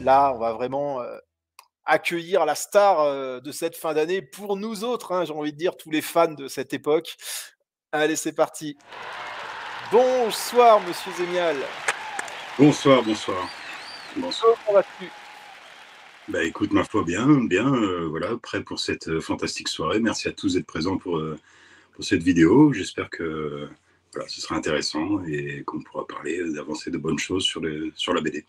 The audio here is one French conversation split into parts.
là, on va vraiment accueillir la star de cette fin d'année pour nous autres, hein, j'ai envie de dire, tous les fans de cette époque. Allez, c'est parti. Bonsoir, monsieur Zénial. Bonsoir, bonsoir. Bonsoir. Comment vas-tu? Bah écoute, ma foi, bien, bien, voilà, prêt pour cette fantastique soirée. Merci à tous d'être présents pour cette vidéo. J'espère que voilà, ce sera intéressant et qu'on pourra parler d'avancer de bonnes choses sur la BD.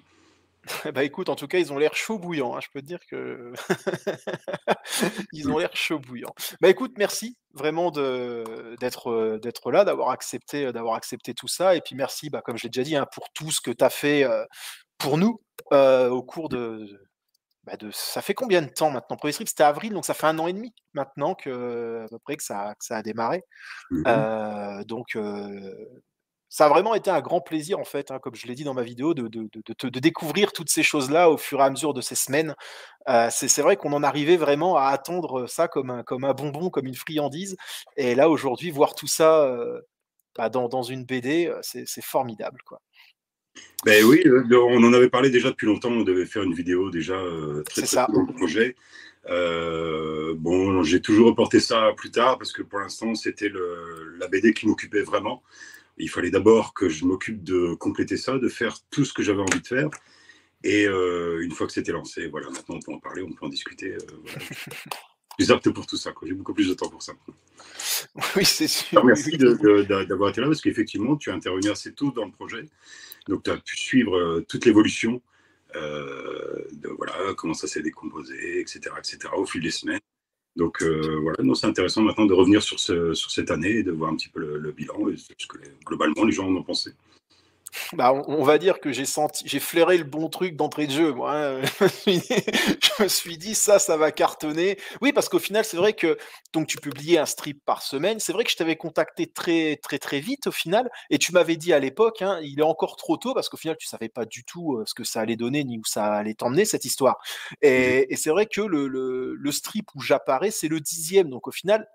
Bah écoute, en tout cas, ils ont l'air chaud bouillants, hein, je peux te dire que ils Mm. ont l'air chaud bouillants. Bah écoute, merci vraiment d'être là, d'avoir accepté tout ça et puis merci, bah, comme je l'ai déjà dit, hein, pour tout ce que tu as fait, pour nous, au cours de ça fait combien de temps maintenant? Premier strip, c'était avril, donc ça fait 1 an et demi maintenant à peu près que ça a démarré. Mhm. Donc ça a vraiment été un grand plaisir en fait, hein, comme je l'ai dit dans ma vidéo, de découvrir toutes ces choses-là au fur et à mesure de ces semaines. C'est vrai qu'on en arrivait vraiment à attendre ça comme un bonbon, comme une friandise et là aujourd'hui voir tout ça, bah, dans une BD, c'est formidable quoi. Ben oui, on en avait parlé déjà depuis longtemps. On devait faire une vidéo déjà très C'est très tôt ça. dans le projet. Bon, j'ai toujours reporté ça plus tard parce que pour l'instant, c'était la BD qui m'occupait vraiment. Il fallait d'abord que je m'occupe de compléter ça, de faire tout ce que j'avais envie de faire. Et une fois que c'était lancé, voilà, maintenant on peut en parler, on peut en discuter. Voilà. Je suis apte pour tout ça, quoi. J'ai beaucoup plus de temps pour ça. Oui, c'est sûr, Alors, oui, merci oui. d'avoir été là parce qu'effectivement, tu es intervenu assez tôt dans le projet. Donc, tu as pu suivre toute l'évolution de voilà, comment ça s'est décomposé, etc., au fil des semaines. Donc, voilà, c'est intéressant maintenant de revenir sur cette année et de voir un petit peu le bilan et ce que globalement les gens en ont pensé. Bah, on va dire que j'ai flairé le bon truc d'entrée de jeu moi, hein, je me suis dit: «Ça va cartonner». Oui, parce qu'au final, c'est vrai que donc tu publiais un strip par semaine. C'est vrai que je t'avais contacté très, très, très vite au final et tu m'avais dit à l'époque, hein: «Il est encore trop tôt» parce qu'au final, tu savais pas du tout, ce que ça allait donner ni où ça allait t'emmener cette histoire et c'est vrai que le strip où j'apparais, c'est le 10e donc au final,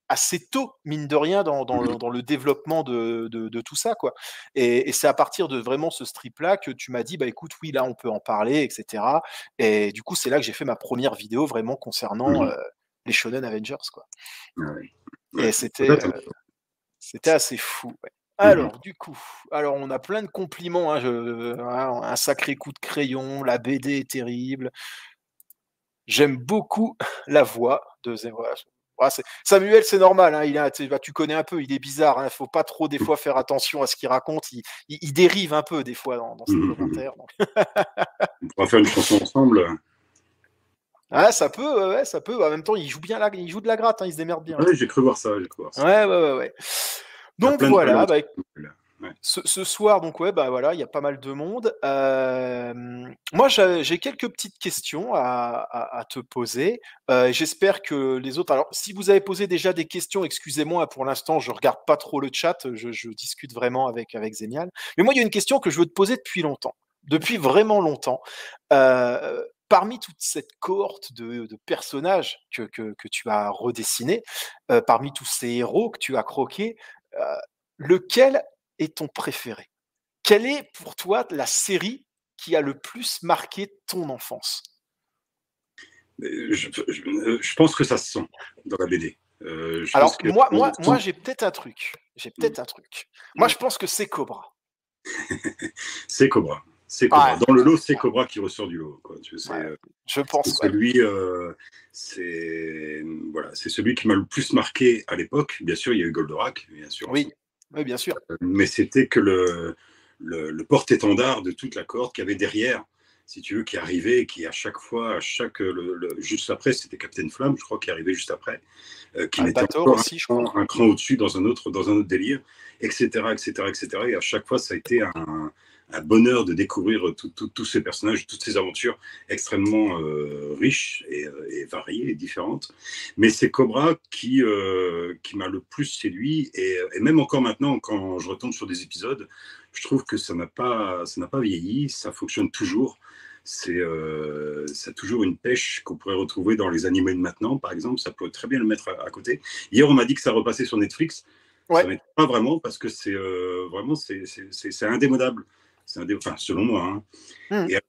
assez tôt, mine de rien, dans le développement de tout ça, quoi. Et c'est à partir de vraiment ce strip-là que tu m'as dit, bah écoute, oui, là, on peut en parler, etc. Et du coup, c'est là que j'ai fait ma première vidéo vraiment concernant les Shonen Avengers, quoi. Ouais, Et ouais. Peut-être, hein. c'était assez fou. Ouais. Mhm. Alors, du coup, alors on a plein de compliments, hein, un sacré coup de crayon, la BD est terrible. J'aime beaucoup la voix de voilà, Samuel, c'est normal, hein, tu connais un peu, il est bizarre, hein, faut pas trop des fois faire attention à ce qu'il raconte, il dérive un peu des fois dans ses Mhm. commentaires, donc On pourra faire une chanson ensemble. ah ouais, ça peut, en même temps, il joue de la gratte, hein, il se démerde bien, hein. Ouais, j'ai cru voir ça, j'ai cru voir ça. Ouais, ouais, ouais, ouais. Il y a Donc plein de talents. voilà, bah Ouais. ce soir, donc ouais, bah voilà, il y a pas mal de monde. Moi, j'ai quelques petites questions à te poser. J'espère que les autres. Alors, si vous avez posé déjà des questions, excusez-moi, pour l'instant, je regarde pas trop le chat, je discute vraiment avec Zénial. Mais moi, il y a une question que je veux te poser depuis longtemps, depuis vraiment longtemps. Parmi toute cette cohorte de personnages que tu as redessinés, parmi tous ces héros que tu as croqués, lequel est ton préféré? Quelle est pour toi la série qui a le plus marqué ton enfance? Je pense que ça se sent dans la BD. Je pense Alors que moi tout. j'ai peut-être un truc, j'ai peut-être un truc. Moi je pense que c'est Cobra. C'est Cobra. C'est Cobra. Ouais, Dans le lot, c'est Cobra qui ressort du lot, quoi. Tu sais, ouais, je c'est pense, ouais. celui, c'est voilà, c'est celui qui m'a le plus marqué à l'époque. Bien sûr, il y a eu Goldorak, bien sûr, Oui, oui, bien sûr. mais c'était que le porte-étendard de toute la corde qu'il y avait derrière, si tu veux, qui arrivait, et qui à chaque fois, juste après, c'était Captain Flamme, je crois, qui arrivait juste après, qui mettait Albator encore aussi, je crois. un cran au-dessus dans un autre délire, etc., etc., etc. Et à chaque fois, ça a été un bonheur de découvrir tous ces personnages, toutes ces aventures extrêmement riches et variées et différentes. Mais c'est Cobra qui m'a le plus séduit. Et même encore maintenant, quand je retombe sur des épisodes, je trouve que ça n'a pas vieilli, ça fonctionne toujours. Ça a toujours une pêche qu'on pourrait retrouver dans les animés de maintenant, par exemple. Ça peut très bien le mettre à côté. Hier, on m'a dit que ça repassait sur Netflix. Ça Ouais. m'étonne pas vraiment parce que c'est indémodable. Enfin, selon moi, hein. Mmh. Et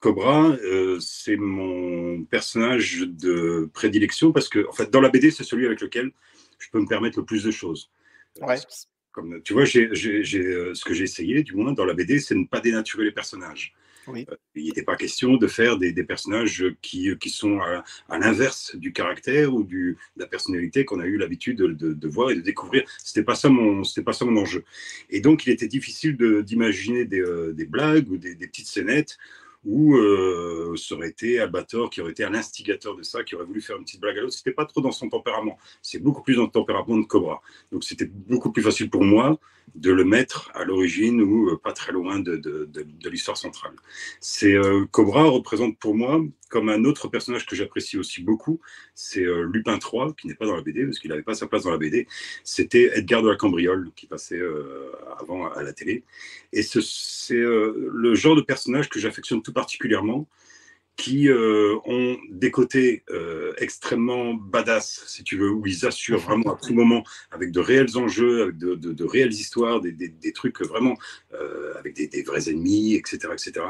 Cobra, c'est mon personnage de prédilection parce que, en fait, dans la BD, c'est celui avec lequel je peux me permettre le plus de choses. Ouais. Comme, tu vois, ce que j'ai essayé, du moins, dans la BD, c'est de ne pas dénaturer les personnages. Oui. Il n'était pas question de faire des personnages qui sont à l'inverse du caractère ou de la personnalité qu'on a eu l'habitude de voir et de découvrir. C'était pas ça mon enjeu. Et donc, il était difficile d'imaginer des blagues ou des petites scénettes où ça aurait été Albator qui aurait été un instigateur de ça, qui aurait voulu faire une petite blague à l'autre. C'était pas trop dans son tempérament. C'est beaucoup plus dans le tempérament de Cobra. Donc, c'était beaucoup plus facile pour moi de le mettre à l'origine ou pas très loin de l'histoire centrale. Cobra représente pour moi, comme un autre personnage que j'apprécie aussi beaucoup, c'est Lupin III, qui n'est pas dans la BD, parce qu'il n'avait pas sa place dans la BD. C'était Edgar de la Cambriole, qui passait avant à la télé. Et c'est le genre de personnage que j'affectionne tout particulièrement, qui ont des côtés extrêmement badass, si tu veux, où ils assurent vraiment à tout moment, avec de réels enjeux, avec de réelles histoires, des trucs vraiment avec des vrais ennemis, etc., etc.,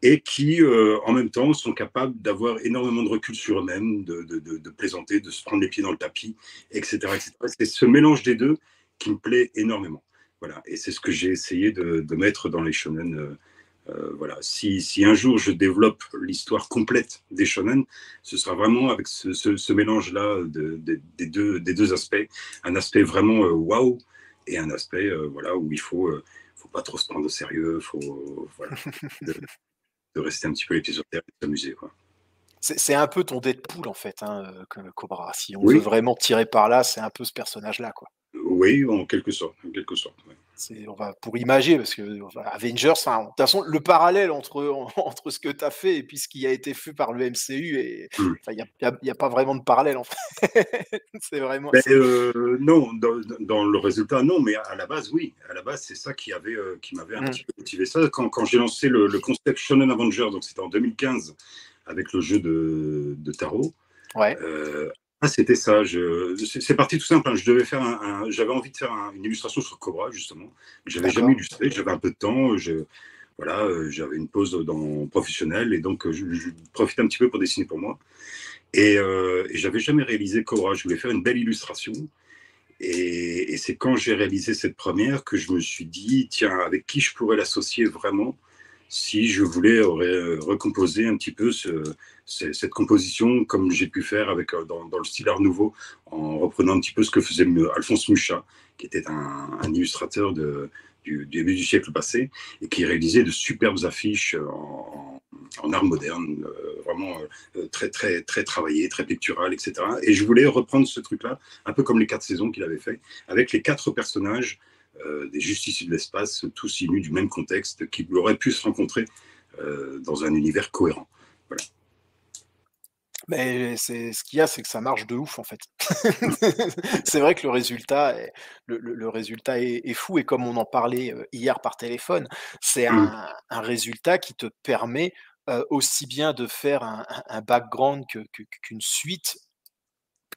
et qui, en même temps, sont capables d'avoir énormément de recul sur eux-mêmes, de plaisanter, de se prendre les pieds dans le tapis, etc., etc. C'est ce mélange des deux qui me plaît énormément. Voilà, et c'est ce que j'ai essayé de mettre dans les shonen. Voilà. Si un jour je développe l'histoire complète des shonen, ce sera vraiment avec ce mélange-là des deux aspects. Un aspect vraiment waouh et un aspect voilà, où il faut pas trop se prendre au sérieux, voilà, de rester un petit peu les pieds sur terre et de s'amuser. C'est un peu ton Deadpool en fait, hein, Cobra. Si on veut Oui, vraiment tirer par là, c'est un peu ce personnage-là, quoi. oui, en quelque sorte. En quelque sorte ouais. On va pour imager, parce que enfin, Avengers, enfin, de toute façon, le parallèle entre ce que tu as fait et puis ce qui a été fait par le MCU, Mm. enfin, il y a pas vraiment de parallèle en fait. C'est vraiment, Ben, non, dans le résultat, non, mais à la base, oui. À la base, c'est ça qui m'avait un petit peu motivé ça. Quand j'ai lancé le concept Shonen Avenger, donc c'était en 2015, avec le jeu de tarot. Ouais, C'était ça. C'est parti tout simple. Hein. Je devais faire j'avais envie de faire une illustration sur Cobra, justement. J'avais jamais d'accord. illustré, j'avais un peu de temps. Voilà, j'avais une pause professionnelle et donc je profitais un petit peu pour dessiner pour moi. Et j'avais jamais réalisé Cobra. Je voulais faire une belle illustration. Et c'est quand j'ai réalisé cette première que je me suis dit, tiens, avec qui je pourrais l'associer vraiment si je voulais recomposer un petit peu cette composition comme j'ai pu faire avec, dans le style Art Nouveau, en reprenant un petit peu ce que faisait Alphonse Mucha, qui était un illustrateur du début du siècle passé et qui réalisait de superbes affiches en art moderne, vraiment très, très, très travaillé, très pictural, etc. Et je voulais reprendre ce truc-là, un peu comme les 4 saisons qu'il avait fait, avec les 4 personnages des justiciers de l'espace, tous issus du même contexte, qui auraient pu se rencontrer dans un univers cohérent. Voilà. Mais c'est ce qu'il y a, c'est que ça marche de ouf en fait. C'est vrai que le résultat est fou, et comme on en parlait, hier par téléphone, c'est un résultat qui te permet, aussi bien de faire un background qu'une suite,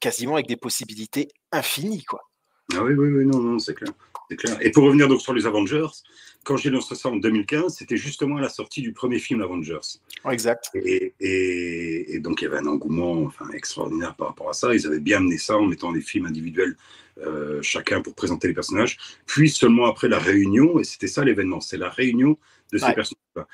quasiment avec des possibilités infinies, quoi. Ah oui, oui, oui, non, non, c'est clair. C'est clair. Et pour revenir donc sur les Avengers, quand j'ai lancé ça en 2015, c'était justement à la sortie du premier film Avengers. Exact. Et donc il y avait un engouement enfin, extraordinaire par rapport à ça. Ils avaient bien amené ça en mettant des films individuels, chacun pour présenter les personnages. Puis seulement après la réunion, et c'était ça l'événement, c'est la réunion de ces Ouais. personnages-là.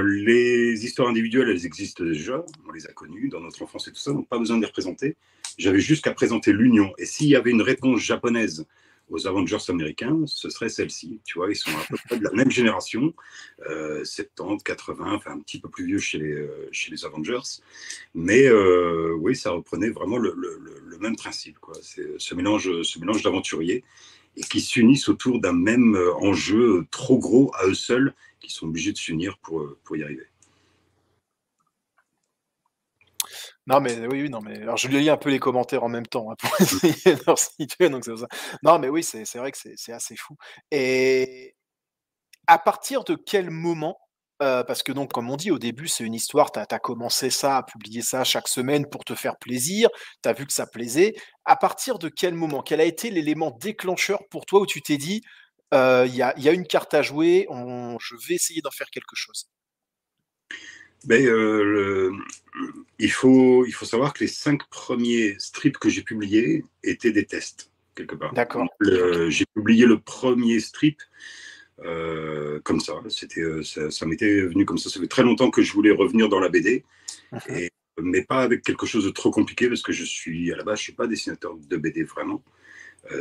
Les histoires individuelles, elles existent déjà, on les a connues dans notre enfance et tout ça, donc pas besoin de les représenter. J'avais juste qu'à présenter l'union. Et s'il y avait une réponse japonaise aux Avengers américains, ce serait celle-ci. Tu vois, ils sont à peu près de la même génération, 70, 80, enfin un petit peu plus vieux chez les Avengers. Mais oui, ça reprenait vraiment le même principe. Quoi. C'est ce mélange d'aventuriers et qui s'unissent autour d'un même enjeu trop gros à eux seuls, qui sont obligés de s'unir pour y arriver. Non, mais oui, oui, non, mais alors je lis un peu les commentaires en même temps, hein, pour essayer de leur situer, donc c'est pour ça. Non, mais oui, c'est vrai que c'est assez fou, et à partir de quel moment, parce que donc comme on dit au début, c'est une histoire, tu as commencé ça, à publier ça chaque semaine pour te faire plaisir, tu as vu que ça plaisait. À partir de quel moment? Quel a été l'élément déclencheur pour toi où tu t'es dit: il y a une carte à jouer, je vais essayer d'en faire quelque chose»? Mais il faut savoir que les 5 premiers strips que j'ai publiés étaient des tests, quelque part. D'accord. J'ai publié le premier strip comme ça. Ça m'était venu comme ça. Ça fait très longtemps que je voulais revenir dans la BD, mais pas avec quelque chose de trop compliqué, parce que à la base, je suis pas dessinateur de BD vraiment.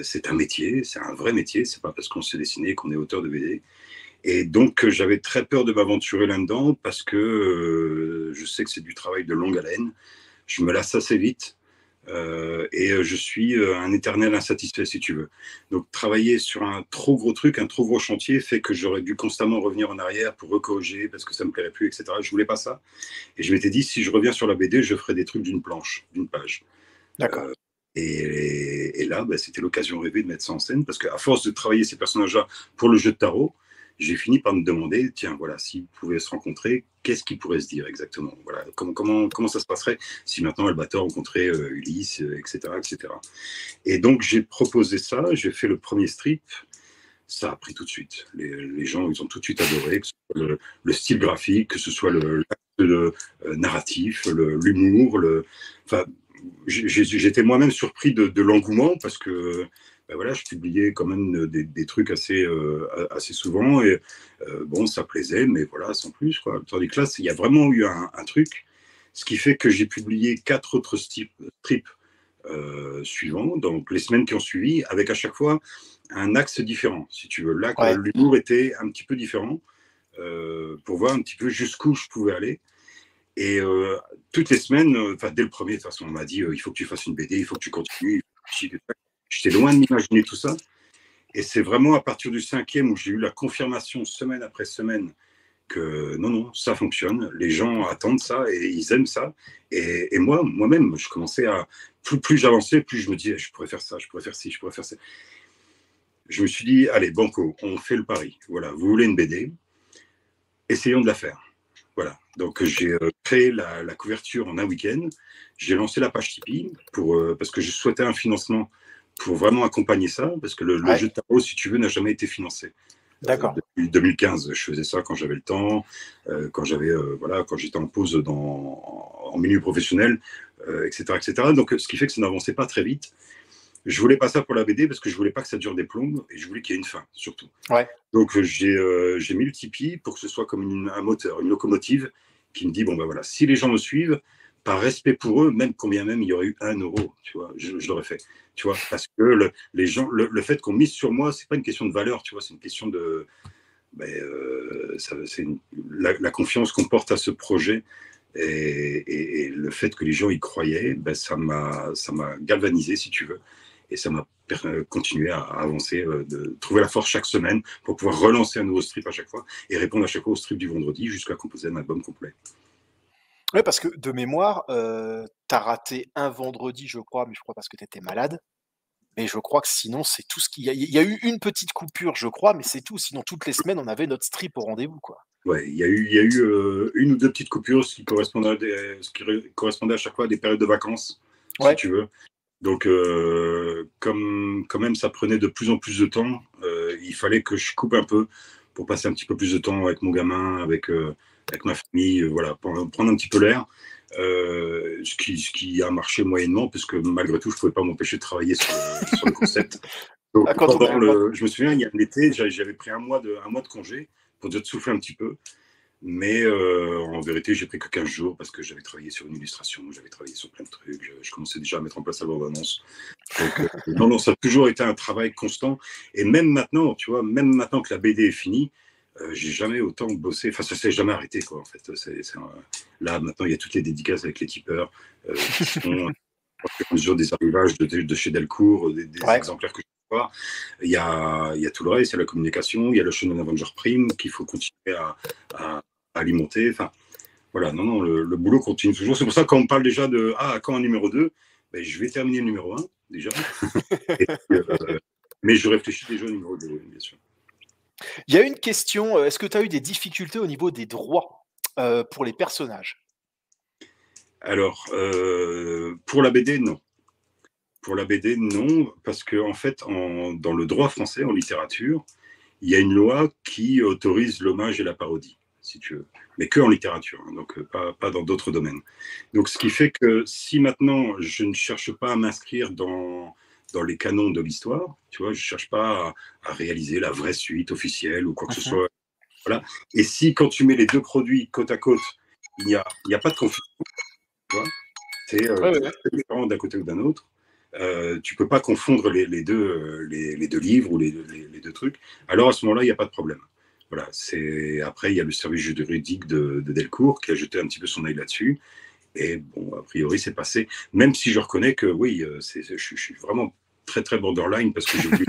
C'est un métier, c'est un vrai métier. C'est pas parce qu'on sait dessiner qu'on est auteur de BD. Et donc, j'avais très peur de m'aventurer là-dedans parce que je sais que c'est du travail de longue haleine. Je me lasse assez vite et je suis un éternel insatisfait, si tu veux. Donc, travailler sur un trop gros truc, un trop gros chantier, fait que j'aurais dû constamment revenir en arrière pour recorriger parce que ça me plairait plus, etc. Je voulais pas ça. Et je m'étais dit, si je reviens sur la BD, je ferai des trucs d'une planche, d'une page. D'accord. Euh, et là, bah, c'était l'occasion rêvée de mettre ça en scène parce qu'à force de travailler ces personnages-là pour le jeu de tarot, j'ai fini par me demander, tiens, voilà, s'ils pouvaient se rencontrer, qu'est-ce qu'ils pourraient se dire exactement? Voilà, comment ça se passerait si maintenant Albator rencontrait Ulysse, etc., etc. Et donc, j'ai proposé ça, j'ai fait le premier strip, ça a pris tout de suite. Les gens, ils ont tout de suite adoré, que ce soit le style graphique, que ce soit le narratif, l'humour, enfin, j'étais moi-même surpris de l'engouement parce que ben voilà, je publiais quand même des trucs assez souvent et bon, ça plaisait, mais voilà, sans plus, quoi. Tandis que là, il y a vraiment eu un truc, ce qui fait que j'ai publié 4 autres strips suivants, donc les semaines qui ont suivi, avec à chaque fois un axe différent, si tu veux. Là, Ouais. l'humour était un petit peu différent pour voir un petit peu jusqu'où je pouvais aller. Et toutes les semaines, dès le premier, de toute façon, on m'a dit il faut que tu fasses une BD, il faut que tu continues. J'étais loin de m'imaginer tout ça. Et c'est vraiment à partir du 5e où j'ai eu la confirmation semaine après semaine que non, ça fonctionne. Les gens attendent ça et ils aiment ça. Et moi-même, je commençais à. Plus j'avançais, plus je me disais je pourrais faire ça, je pourrais faire ci, je pourrais faire ça. Je me suis dit allez, banco, on fait le pari. Voilà, vous voulez une BD, essayons de la faire. Voilà. Donc, j'ai créé la couverture en un week-end. J'ai lancé la page Tipeee parce que je souhaitais un financement pour vraiment accompagner ça, parce que le jeu de tarot, si tu veux, n'a jamais été financé. D'accord. Depuis 2015, je faisais ça quand j'avais le temps, quand j'étais en pause en milieu professionnel, etc., etc. Donc, ce qui fait que ça n'avançait pas très vite. Je voulais pas ça pour la BD parce que je voulais pas que ça dure des plombes et je voulais qu'il y ait une fin, surtout. Ouais. Donc, j'ai mis le Tipeee pour que ce soit comme un moteur, une locomotive qui me dit, bon, ben voilà, si les gens me suivent, par respect pour eux, même combien même il y aurait eu 1 euro, tu vois, je l'aurais fait, tu vois, parce que les gens, le fait qu'on mise sur moi, c'est pas une question de valeur, tu vois, c'est une question de, c'est la confiance qu'on porte à ce projet et le fait que les gens y croyaient, ça m'a galvanisé, si tu veux, et ça m'a continué à avancer, de trouver la force chaque semaine pour pouvoir relancer un nouveau strip à chaque fois et répondre à chaque fois au strip du vendredi jusqu'à composer un album complet. Ouais, parce que de mémoire, tu raté un vendredi, je crois, mais je crois parce que tu étais malade. Mais je crois que sinon, c'est tout ce qu'il y a. Il y a eu une petite coupure, je crois, mais c'est tout. Sinon, toutes les semaines, on avait notre strip au rendez-vous, quoi. Ouais, il y a eu une ou deux petites coupures, ce qui correspondait à chaque fois à des périodes de vacances, si Ouais, tu veux. Donc, comme quand même ça prenait de plus en plus de temps, il fallait que je coupe un peu pour passer un petit peu plus de temps avec mon gamin, avec ma famille, voilà, prendre un petit peu l'air. Ce qui a marché moyennement, parce que malgré tout, je ne pouvais pas m'empêcher de travailler sur le concept. Donc, ah, quand on a quand je me souviens, il y a un été, j'avais pris un mois de congé pour déjà souffler un petit peu. Mais en vérité, j'ai pris que 15 jours parce que j'avais travaillé sur une illustration, j'avais travaillé sur plein de trucs, je commençais déjà à mettre en place la bande-annonce. Donc, non, ça a toujours été un travail constant. Et même maintenant, tu vois, même maintenant que la BD est finie, j'ai jamais autant bossé. Enfin, ça s'est jamais arrêté, quoi, en fait. Là, maintenant, il y a toutes les dédicaces avec les tipeurs qui se font au fur et à mesure des arrivages de chez Delcourt, des ouais. exemplaires que je peux voir. Il y a tout le reste, il y a la communication, il y a le Shonen Avenger Prime qu'il faut continuer à alimenter. Enfin, voilà, non, le boulot continue toujours. C'est pour ça que quand on parle déjà de quand un numéro 2, ben, je vais terminer le numéro 1 déjà. Et, mais je réfléchis déjà au numéro 2, bien sûr. Il y a une question, est-ce que tu as eu des difficultés au niveau des droits, pour les personnages? Alors, pour la BD, non. Pour la BD, non, parce que en fait, dans le droit français, en littérature, il y a une loi qui autorise l'hommage et la parodie. si tu veux, mais que en littérature, hein, donc pas dans d'autres domaines. Donc ce qui fait que si maintenant je ne cherche pas à m'inscrire dans les canons de l'histoire, tu vois, je cherche pas à réaliser la vraie suite officielle ou quoi que ce soit, voilà. Et si quand tu mets les deux produits côte à côte, il y a pas de confusion, tu vois, c'est différent d'un côté ou d'un autre. Tu peux pas confondre les deux livres ou les deux trucs. Alors à ce moment-là, il n'y a pas de problème. Voilà, après il y a le service juridique de Delcourt qui a jeté un petit peu son œil là-dessus. Et bon, a priori, c'est passé. Même si je reconnais que oui, je suis vraiment très très borderline parce que j'ai voulu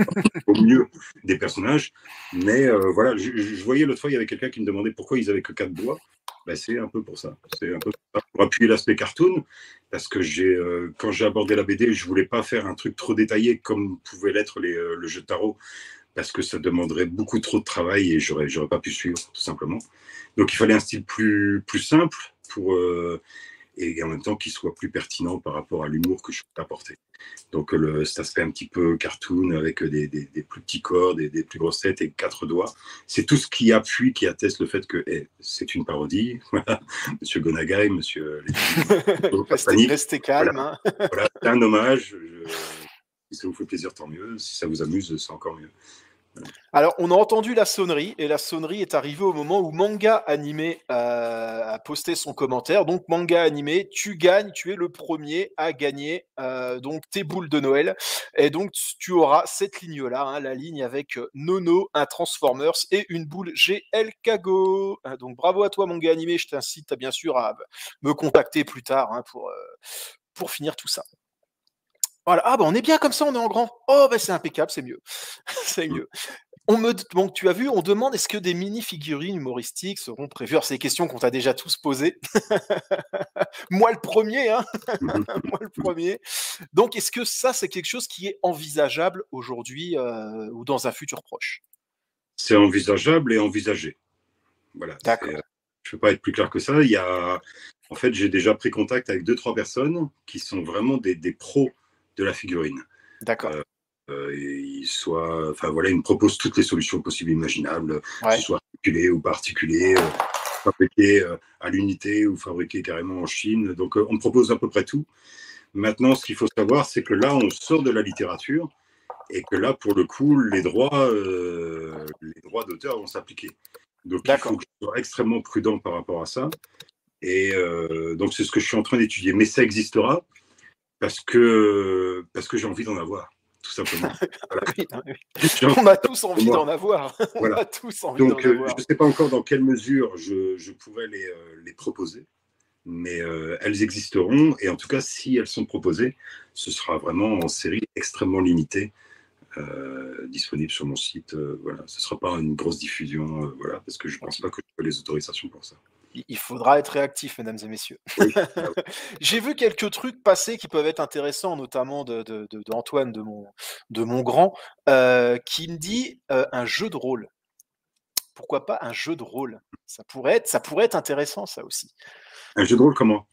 au mieux des personnages. Mais voilà, je voyais l'autre fois, il y avait quelqu'un qui me demandait pourquoi ils avaient que 4 doigts. Ben, c'est un peu pour ça. C'est un peu pour appuyer l'aspect cartoon, parce que quand j'ai abordé la BD, je voulais pas faire un truc trop détaillé comme pouvait l'être le jeu de tarot, parce que ça demanderait beaucoup trop de travail et j'aurais pas pu suivre, tout simplement. Donc il fallait un style plus simple et en même temps qu'il soit plus pertinent par rapport à l'humour que je peux apporter. Donc cet aspect un petit peu cartoon avec des plus petits corps, des plus grosses têtes et 4 doigts, c'est tout ce qui appuie, qui atteste le fait que c'est une parodie. Voilà. Monsieur Gonagai, Monsieur Restez calme. Voilà, voilà, c'est un hommage. Si ça vous fait plaisir, tant mieux. Si ça vous amuse, c'est encore mieux. Alors, on a entendu la sonnerie, et la sonnerie est arrivée au moment où Manga Animé a posté son commentaire. Donc, Manga Animé, tu gagnes, tu es le premier à gagner donc tes boules de Noël. Et donc, tu auras cette ligne-là, hein, la ligne avec Nono, un Transformers et une boule GL Kago. Donc, bravo à toi, Manga Animé. Je t'incite bien sûr à me contacter plus tard hein, pour finir tout ça. Voilà. Ah, bah, on est bien comme ça, on est en grand. Oh, bah, c'est impeccable, c'est mieux. C'est mieux. Donc, tu as vu, on demande est-ce que des mini-figurines humoristiques seront prévues? Alors, c'est des questions qu'on t'a déjà tous posées. Moi le premier, hein. Moi le premier. Donc, est-ce que ça, c'est quelque chose qui est envisageable aujourd'hui ou dans un futur proche? C'est envisageable et envisagé. Voilà. D'accord. Je ne peux pas être plus clair que ça. En fait, j'ai déjà pris contact avec 2-3 personnes qui sont vraiment des pros de la figurine. D'accord. Enfin voilà, ils me proposent toutes les solutions possibles et imaginables, que ce soit articulé ou pas articulé, fabriqué à l'unité ou fabriqué carrément en Chine. Donc on me propose à peu près tout. Maintenant, ce qu'il faut savoir, c'est que là, on sort de la littérature et que là, pour le coup, les droits d'auteur vont s'appliquer. Donc il faut que je sois extrêmement prudent par rapport à ça. Et donc c'est ce que je suis en train d'étudier. Mais ça existera parce que j'ai envie d'en avoir, tout simplement. Voilà. Oui, on a tous envie d'en avoir. Voilà. On a tous envie d'en avoir. Je ne sais pas encore dans quelle mesure je pourrais les proposer, mais elles existeront. Et en tout cas, si elles sont proposées, ce sera vraiment en série extrêmement limitée, disponible sur mon site. Voilà. Ce ne sera pas une grosse diffusion, voilà, parce que je ne pense pas que j'ai les autorisations pour ça. Il faudra être réactif, mesdames et messieurs. Oui. J'ai vu quelques trucs passer qui peuvent être intéressants, notamment d'Antoine, de mon grand, qui me dit un jeu de rôle. Pourquoi pas un jeu de rôle? Ça pourrait être intéressant, ça aussi. Un jeu de rôle comment?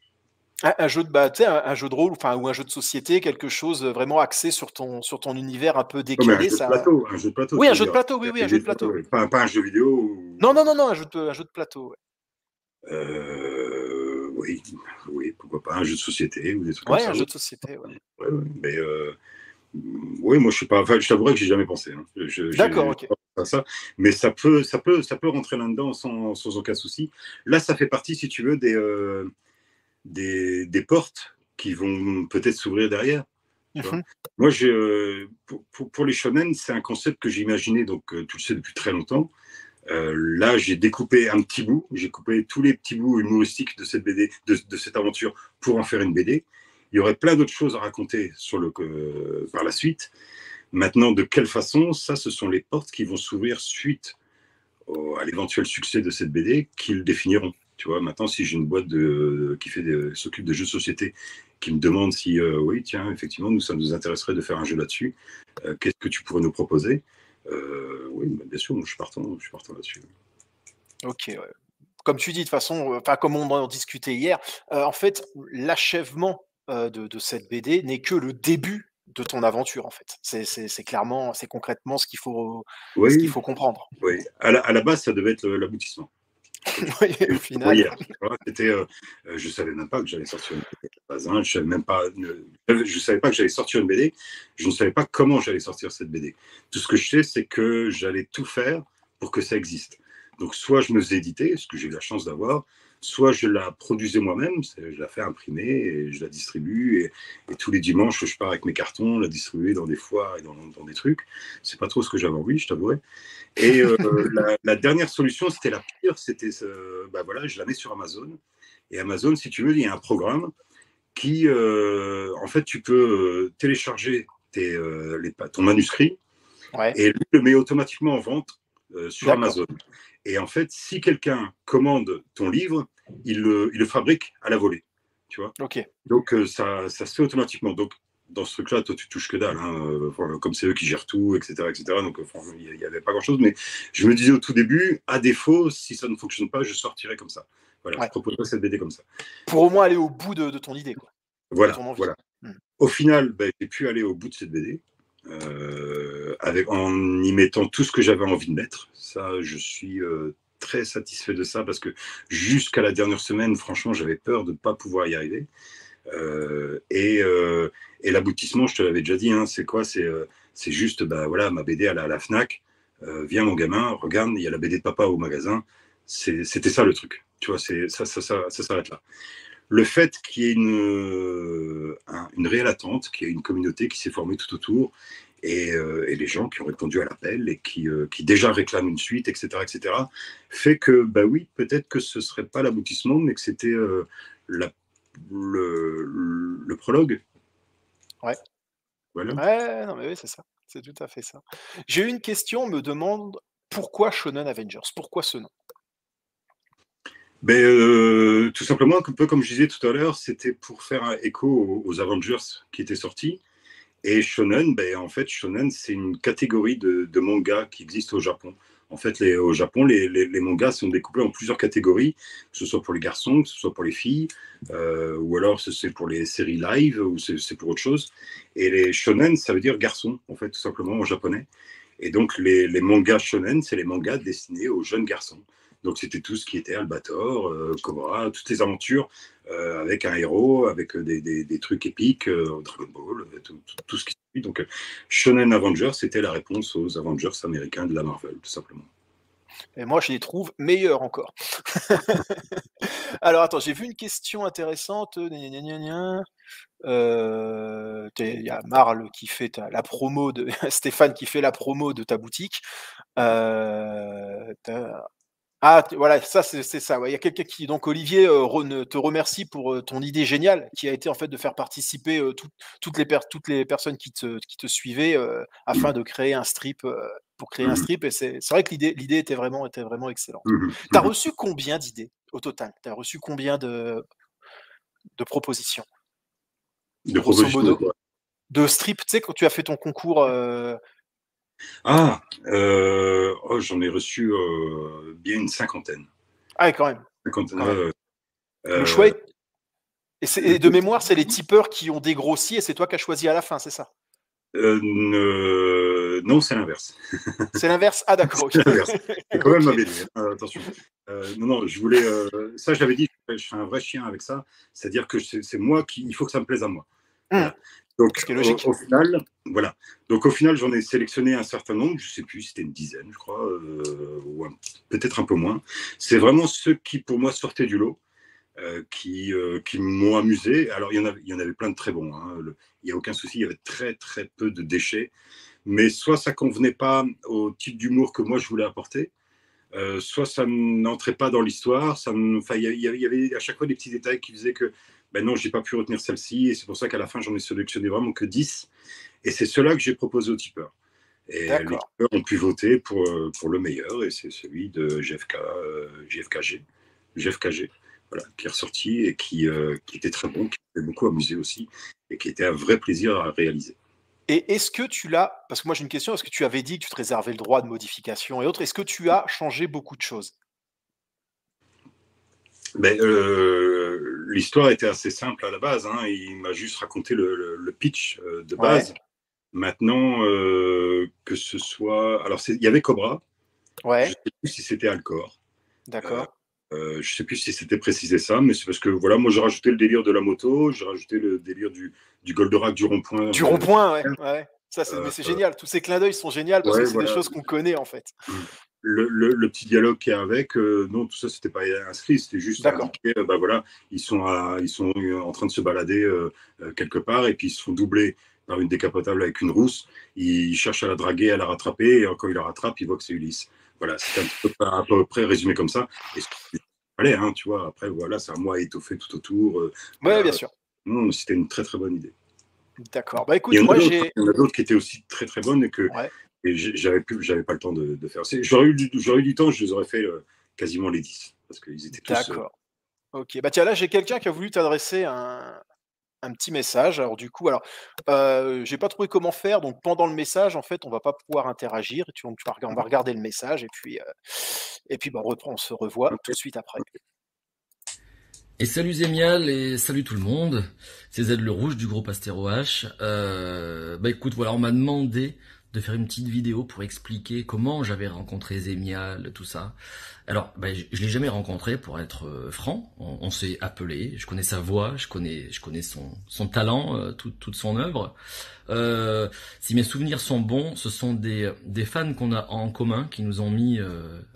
Un jeu de rôle, enfin, ou un jeu de société, quelque chose vraiment axé sur ton univers un peu décalé. Un jeu de plateau. Un jeu de plateau. Oui, un jeu de plateau, oui, un jeu de plateau. Pas un jeu vidéo. Ou... Non, un jeu de plateau. Ouais. Oui, pourquoi pas un jeu de société ou des trucs comme ça. Un jeu de société, ouais. Mais oui, moi je suis pas. Enfin, je t'avouerais que j'ai jamais pensé. Hein. D'accord, ok. À ça, mais ça peut rentrer là-dedans sans aucun souci. Là, ça fait partie, si tu veux, des portes qui vont peut-être s'ouvrir derrière. Moi, pour les shonen, c'est un concept que j'ai imaginé, donc tu le sais depuis très longtemps. Là, j'ai découpé un petit bout, j'ai coupé tous les petits bouts humoristiques de cette BD, de cette aventure pour en faire une BD. Il y aurait plein d'autres choses à raconter par la suite. Maintenant, de quelle façon? Ça, ce sont les portes qui vont s'ouvrir suite à l'éventuel succès de cette BD qu'ils définiront. Tu vois, maintenant, si j'ai une boîte qui s'occupe de jeux de société qui me demande si, oui, tiens, effectivement, ça nous intéresserait de faire un jeu là-dessus, qu'est-ce que tu pourrais nous proposer? Oui, bien sûr, je suis partant là-dessus. Ok, ouais. Comme tu dis, de toute façon, comme on en discutait hier, en fait, l'achèvement de cette BD n'est que le début de ton aventure, en fait. C'est clairement, c'est concrètement ce qu'il faut comprendre. Oui, à la base, ça devait être l'aboutissement. Oui, au final. Hier, tu vois, je savais même pas que j'allais sortir une BD. Pas un, je savais même pas, je savais pas que j'allais sortir une BD. Je ne savais pas comment j'allais sortir cette BD. Tout ce que je sais, c'est que j'allais tout faire pour que ça existe. Donc, soit je me faisais éditer, ce que j'ai eu la chance d'avoir, soit je la produisais moi-même, je la fais imprimer et je la distribue. Et tous les dimanches, je pars avec mes cartons, la distribuer dans des foires et dans des trucs. C'est pas trop ce que j'avais envie, je t'avouerai. Et la dernière solution, c'était la pire, c'était, bah voilà, je la mets sur Amazon. Et Amazon, si tu veux, il y a un programme qui, en fait, tu peux télécharger ton manuscrit Ouais, et lui le met automatiquement en vente sur d'accord. Amazon. Et en fait, si quelqu'un commande ton livre, il le fabrique à la volée, tu vois. Ok. Donc, ça se fait automatiquement. Donc, dans ce truc-là, toi, tu touches que dalle, hein, comme c'est eux qui gèrent tout, etc., etc. Donc, il n'y avait pas grand-chose. Mais je me disais au tout début, à défaut, si ça ne fonctionne pas, je sortirai comme ça. Voilà, je Ouais. proposerai cette BD comme ça. Pour au moins aller au bout de ton idée, quoi, de Voilà, ton envie. voilà. Hmm. Au final, ben, j'ai pu aller au bout de cette BD en y mettant tout ce que j'avais envie de mettre. Ça, je suis très satisfait de ça parce que jusqu'à la dernière semaine, franchement, j'avais peur de ne pas pouvoir y arriver. Euh, et euh, et l'aboutissement, je te l'avais déjà dit, hein, c'est quoi? C'est juste, bah, voilà, ma BD à la Fnac. Viens mon gamin, regarde, il y a la BD de papa au magasin. C'était ça le truc. Tu vois, ça s'arrête là. Le fait qu'il y ait une réelle attente, qu'il y ait une communauté qui s'est formée tout autour, et les gens qui ont répondu à l'appel et qui déjà réclament une suite, etc., fait que, bah oui, peut-être que ce ne serait pas l'aboutissement, mais que c'était la le prologue. Ouais. Voilà. Ouais, non, mais oui, c'est ça. C'est tout à fait ça. J'ai eu une question, on me demande pourquoi Shonen Avengers? Pourquoi ce nom? Ben, tout simplement, un peu comme je disais tout à l'heure, c'était pour faire un écho aux Avengers qui étaient sortis. Et shonen, ben, en fait, shonen, c'est une catégorie de mangas qui existe au Japon. En fait, au Japon, les mangas sont découpés en plusieurs catégories, que ce soit pour les garçons, que ce soit pour les filles, ou alors c'est pour les séries live, ou c'est pour autre chose. Et les shonen, ça veut dire garçon, en fait, tout simplement en japonais. Et donc, les mangas shonen, c'est les mangas destinés aux jeunes garçons. Donc, c'était tout ce qui était Albator, Cobra, toutes les aventures avec un héros, avec des trucs épiques, Dragon Ball, tout ce qui suit. Donc, Shonen Avengers, c'était la réponse aux Avengers américains de la Marvel, tout simplement. Et moi, je les trouve meilleurs encore. Alors attends, j'ai vu une question intéressante, gna gna gna gna. Il y a Marle qui fait la promo de Stéphane qui fait la promo de ta boutique. Tu voilà, ça c'est ça, ouais. Il y a quelqu'un qui donc Olivier, te remercie pour, ton idée géniale qui a été en fait de faire participer, toutes les personnes qui te suivaient, afin Mhm. de créer un strip, pour créer un Mhm. strip et c'est vrai que l'idée était vraiment excellente. Mhm. Tu as Mhm. reçu combien d'idées au total? Tu as reçu combien de propositions? De Grosso propositions de modo? quoi? De strip, tu sais quand tu as fait ton concours, Ah, oh, j'en ai reçu bien une cinquantaine. ah ouais quand même, Cinquantaine, quand même. Le choix euh, est et de mémoire, c'est les tipeurs qui ont dégrossi et c'est toi qui as choisi à la fin, c'est ça? non, c'est l'inverse. C'est l'inverse? Ah d'accord, OK. C'est l'inverse. C'est quand même OK. ma BD, hein, attention. Non, non, je voulais. Ça, j'avais dit, je suis un vrai chien avec ça. C'est-à-dire que c'est moi qui. Il faut que ça me plaise à moi. Mmh. Voilà. Donc, Ce qui est logique. au final, voilà. Donc, au final, j'en ai sélectionné un certain nombre. Je ne sais plus, c'était une dizaine, je crois, ou peut-être un peu moins. C'est vraiment ceux qui, pour moi, sortaient du lot, qui m'ont amusé. Alors, il y en avait plein de très bons, hein. Il n'y a aucun souci. Il y avait très, très peu de déchets. Mais soit ça convenait pas au type d'humour que moi je voulais apporter, soit ça n'entrait pas dans l'histoire. Enfin, il y avait à chaque fois des petits détails qui faisaient que ben non, j'ai pas pu retenir celle-ci, et c'est pour ça qu'à la fin j'en ai sélectionné vraiment que 10. Et c'est cela que j'ai proposé aux tipeurs. Et les D'accord. tipeurs ont pu voter pour le meilleur, et c'est celui de GFKG, voilà, qui est ressorti et qui était très bon, qui m'a beaucoup amusé aussi, et qui était un vrai plaisir à réaliser. Et est-ce que tu l'as parce que moi j'ai une question, est-ce que tu avais dit que tu te réservais le droit de modification et autres, est-ce que tu as changé beaucoup de choses? Ben, l'histoire était assez simple à la base, hein. Il m'a juste raconté le pitch de Ouais, base. Maintenant, que ce soit. Alors, il y avait Cobra, je ne ouais, sais plus si c'était Alcor. Euh, d'accord. Je sais plus si c'était précisé ça, mais c'est parce que voilà, moi j'ai rajouté le délire de la moto, j'ai rajouté le délire du Goldorak, du rond-point. Du rond-point, ouais, ouais. Ça, Euh, mais c'est génial. Tous ces clins d'œil sont géniaux parce que ouais, c'est des voilà. choses qu'on connaît en fait. Le petit dialogue qui est avec, non, tout ça, c'était pas inscrit, c'était juste D'accord. indiqué, bah voilà, ils sont en train de se balader quelque part et puis ils se font doubler par une décapotable avec une rousse. Ils cherchent à la draguer, à la rattraper, et quand ils la rattrapent, ils voient que c'est Ulysse. Voilà, c'était à peu près résumé comme ça. Et allez, hein, tu vois, après, voilà, c'est à moi à étoffer tout autour. Ouais, bien Voilà. sûr. Non, c'était une très très bonne idée. D'accord. Bah Il y écoute, en a moi d'autres, j'ai. il y en a d'autres qui étaient aussi très très bonnes Ouais. et j'avais pas le temps de faire. J'aurais eu du temps, je les aurais fait quasiment les 10 parce qu'ils étaient tous. D'accord. Ok. Bah tiens, là j'ai quelqu'un qui a voulu t'adresser un petit message. Alors du coup, j'ai pas trouvé comment faire. Donc pendant le message, en fait, on va pas pouvoir interagir. On va regarder le message et puis bah, on se revoit tout Ok. de suite après. Et salut Zémial et salut tout le monde, c'est Zed le Rouge du groupe Astéro H. Bah écoute, voilà, on m'a demandé de faire une petite vidéo pour expliquer comment j'avais rencontré Zémial, tout ça. Alors, bah, je l'ai jamais rencontré, pour être franc. On s'est appelé, je connais sa voix, je connais son talent, toute son œuvre. Si mes souvenirs sont bons, ce sont des fans qu'on a en commun qui nous ont mis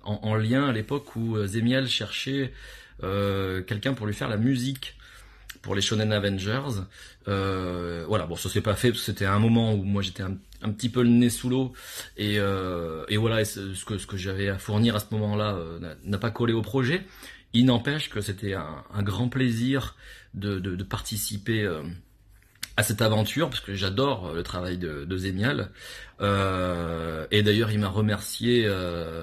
en lien à l'époque où Zémial cherchait quelqu'un pour lui faire la musique pour les Shonen Avengers. Voilà, bon, ça s'est pas fait parce que c'était un moment où moi j'étais un petit peu le nez sous l'eau et voilà, ce que j'avais à fournir à ce moment-là n'a pas collé au projet. Il n'empêche que c'était un grand plaisir de participer à cette aventure parce que j'adore le travail de Zémial. Et d'ailleurs il m'a remercié,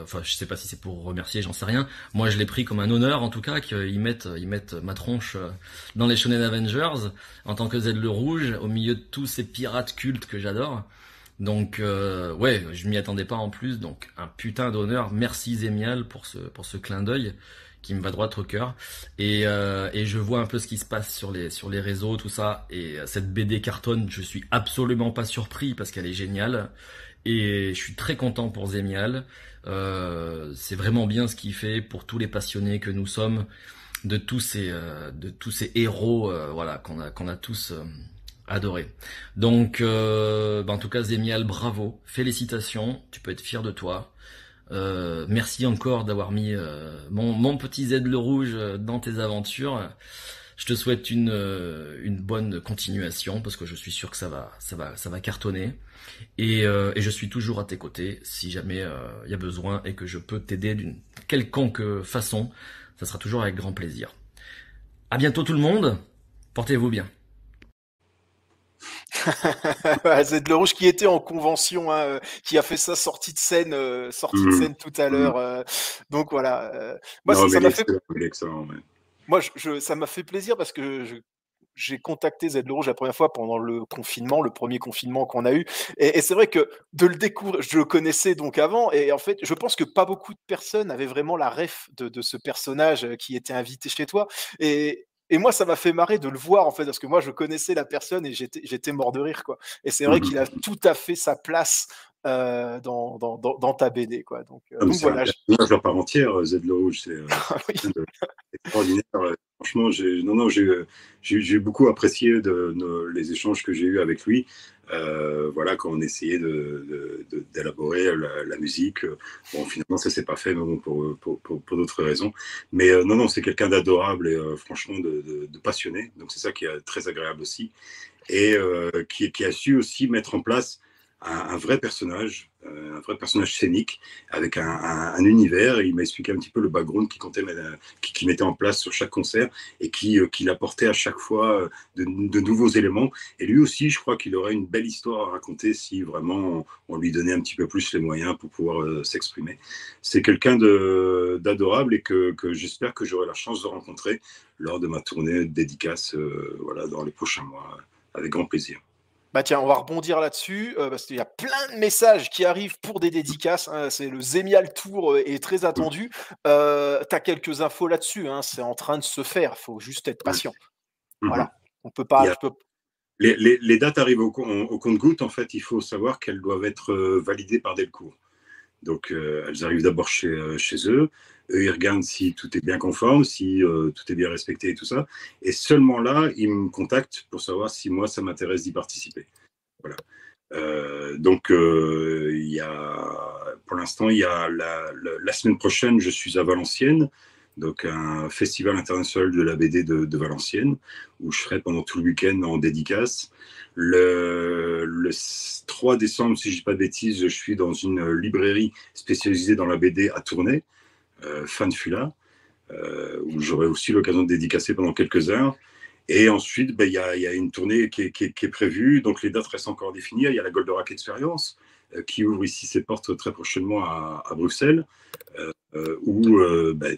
enfin je sais pas si c'est pour remercier, j'en sais rien. Moi je l'ai pris comme un honneur en tout cas qu'ils mettent ma tronche dans les Shonen Avengers en tant que Z le Rouge au milieu de tous ces pirates cultes que j'adore. Donc ouais, je m'y attendais pas en plus, donc un putain d'honneur. Merci Zémial pour ce clin d'œil qui me va droit au cœur. Et je vois un peu ce qui se passe sur les réseaux, tout ça. Et cette BD cartonne, je suis absolument pas surpris parce qu'elle est géniale. Et je suis très content pour Zémial. C'est vraiment bien ce qu'il fait pour tous les passionnés que nous sommes de tous ces héros, voilà, qu'on a tous adoré. Donc, en tout cas, Zémial, bravo, félicitations, tu peux être fier de toi. Merci encore d'avoir mis mon petit Z le Rouge dans tes aventures. Je te souhaite une bonne continuation parce que je suis sûr que ça va cartonner. Et je suis toujours à tes côtés si jamais il y a besoin et que je peux t'aider d'une quelconque façon. Ça sera toujours avec grand plaisir. À bientôt tout le monde. Portez-vous bien. C'est le Rouge qui était en convention, hein, qui a fait sa sortie de scène tout à l'heure. Donc voilà. Moi, Non, mais ça m'a fait, il est excellent. Ouais. moi, ça m'a fait plaisir parce que j'ai contacté Z le Rouge la première fois pendant le confinement, le premier confinement qu'on a eu. Et c'est vrai que de le découvrir, je le connaissais donc avant. Et en fait, je pense que pas beaucoup de personnes avaient vraiment la ref de ce personnage qui était invité chez toi. Et moi, ça m'a fait marrer de le voir, en fait, parce que moi, je connaissais la personne et j'étais mort de rire, quoi. Et c'est vrai qu'il a tout à fait sa place dans ta BD, quoi. Donc C'est un voilà. personnage à part entière, Z le Rouge. C'est Oui. extraordinaire. Franchement, j'ai beaucoup apprécié les échanges que j'ai eus avec lui. Voilà, quand on essayait d'élaborer la musique. Bon, finalement, ça s'est pas fait, mais bon, pour d'autres raisons. Mais non, c'est quelqu'un d'adorable et franchement de passionné. Donc c'est ça qui est très agréable aussi. Et qui a su aussi mettre en place un vrai personnage scénique avec un univers. Et il m'a expliqué un petit peu le background qui mettait en place sur chaque concert et qui apportait à chaque fois de nouveaux éléments. Et lui aussi, je crois qu'il aurait une belle histoire à raconter si vraiment on lui donnait un petit peu plus les moyens pour pouvoir s'exprimer. C'est quelqu'un d'adorable et que j'espère que j'aurai la chance de rencontrer lors de ma tournée de dédicace voilà, dans les prochains mois, avec grand plaisir. Bah tiens, on va rebondir là-dessus, parce qu'il y a plein de messages qui arrivent pour des dédicaces, hein. C'est le Zémial Tour est très attendu. Tu as quelques infos là-dessus, hein, c'est en train de se faire, il faut juste être patient. Voilà, on peut pas. Les dates arrivent au compte-gouttes. En fait, il faut savoir qu'elles doivent être validées par Delcourt. Donc, elles arrivent d'abord chez eux. Eux, ils regardent si tout est bien conforme, si tout est bien respecté et tout ça. Et seulement là, ils me contactent pour savoir si moi, ça m'intéresse d'y participer. Voilà. Donc, pour l'instant, il y a la semaine prochaine, je suis à Valenciennes, donc un festival international de la BD de Valenciennes, où je serai pendant tout le week-end en dédicace. Le 3 décembre, si je ne dis pas de bêtises, je suis dans une librairie spécialisée dans la BD à Tournai, Fanfula, où j'aurai aussi l'occasion de dédicacer pendant quelques heures. Et ensuite, il y a une tournée qui est prévue, donc les dates restent encore à définir. Il y a la Goldorak Experience qui ouvre ici ses portes très prochainement à Bruxelles, où,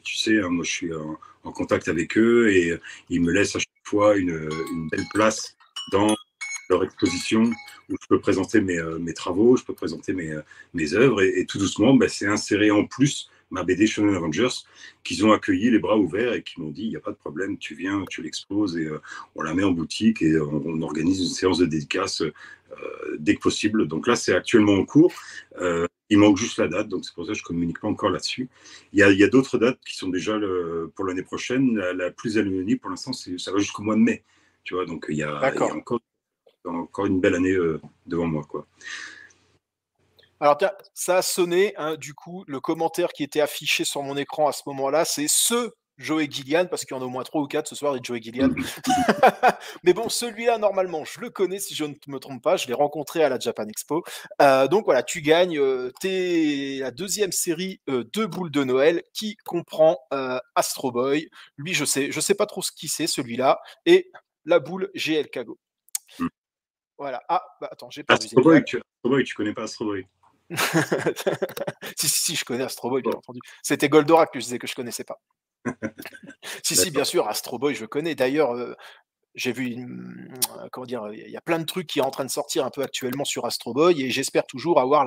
tu sais, hein, moi je suis en contact avec eux et ils me laissent à chaque fois une belle place dans leur exposition où je peux présenter mes travaux, je peux présenter mes œuvres et tout doucement, c'est inséré en plus ma BD Shonen Avengers, qu'ils ont accueilli les bras ouverts et qui m'ont dit il n'y a pas de problème, tu viens, tu l'exposes et on la met en boutique et on organise une séance de dédicace dès que possible. Donc là, c'est actuellement en cours. Il manque juste la date, donc c'est pour ça que je ne communique pas encore là-dessus. Il y a d'autres dates qui sont déjà pour l'année prochaine. La plus éloignée pour l'instant, ça va jusqu'au mois de mai. Tu vois, donc il y a encore une belle année devant moi, quoi. Alors, ça a sonné, hein, du coup, le commentaire qui était affiché sur mon écran à ce moment-là, c'est ce Joey Gillian, parce qu'il y en a au moins 3 ou 4 ce soir, des Joey Gillian. Mais bon, celui-là, normalement, je le connais, si je ne me trompe pas, je l'ai rencontré à la Japan Expo. Donc voilà, tu gagnes la deuxième série de boules de Noël qui comprend Astro Boy. Lui, je sais pas trop ce qui c'est, celui-là, et la boule GL Kago. Voilà. Ah, attends, j'ai perdu. Astro Boy, tu connais pas Astro Boy? si, je connais Astro Boy, bien entendu. C'était Goldorak que je disais que je connaissais pas. si, bien sûr, Astro Boy, je connais. D'ailleurs, j'ai vu, comment dire, il y a plein de trucs qui sont en train de sortir un peu actuellement sur Astro Boy et j'espère toujours avoir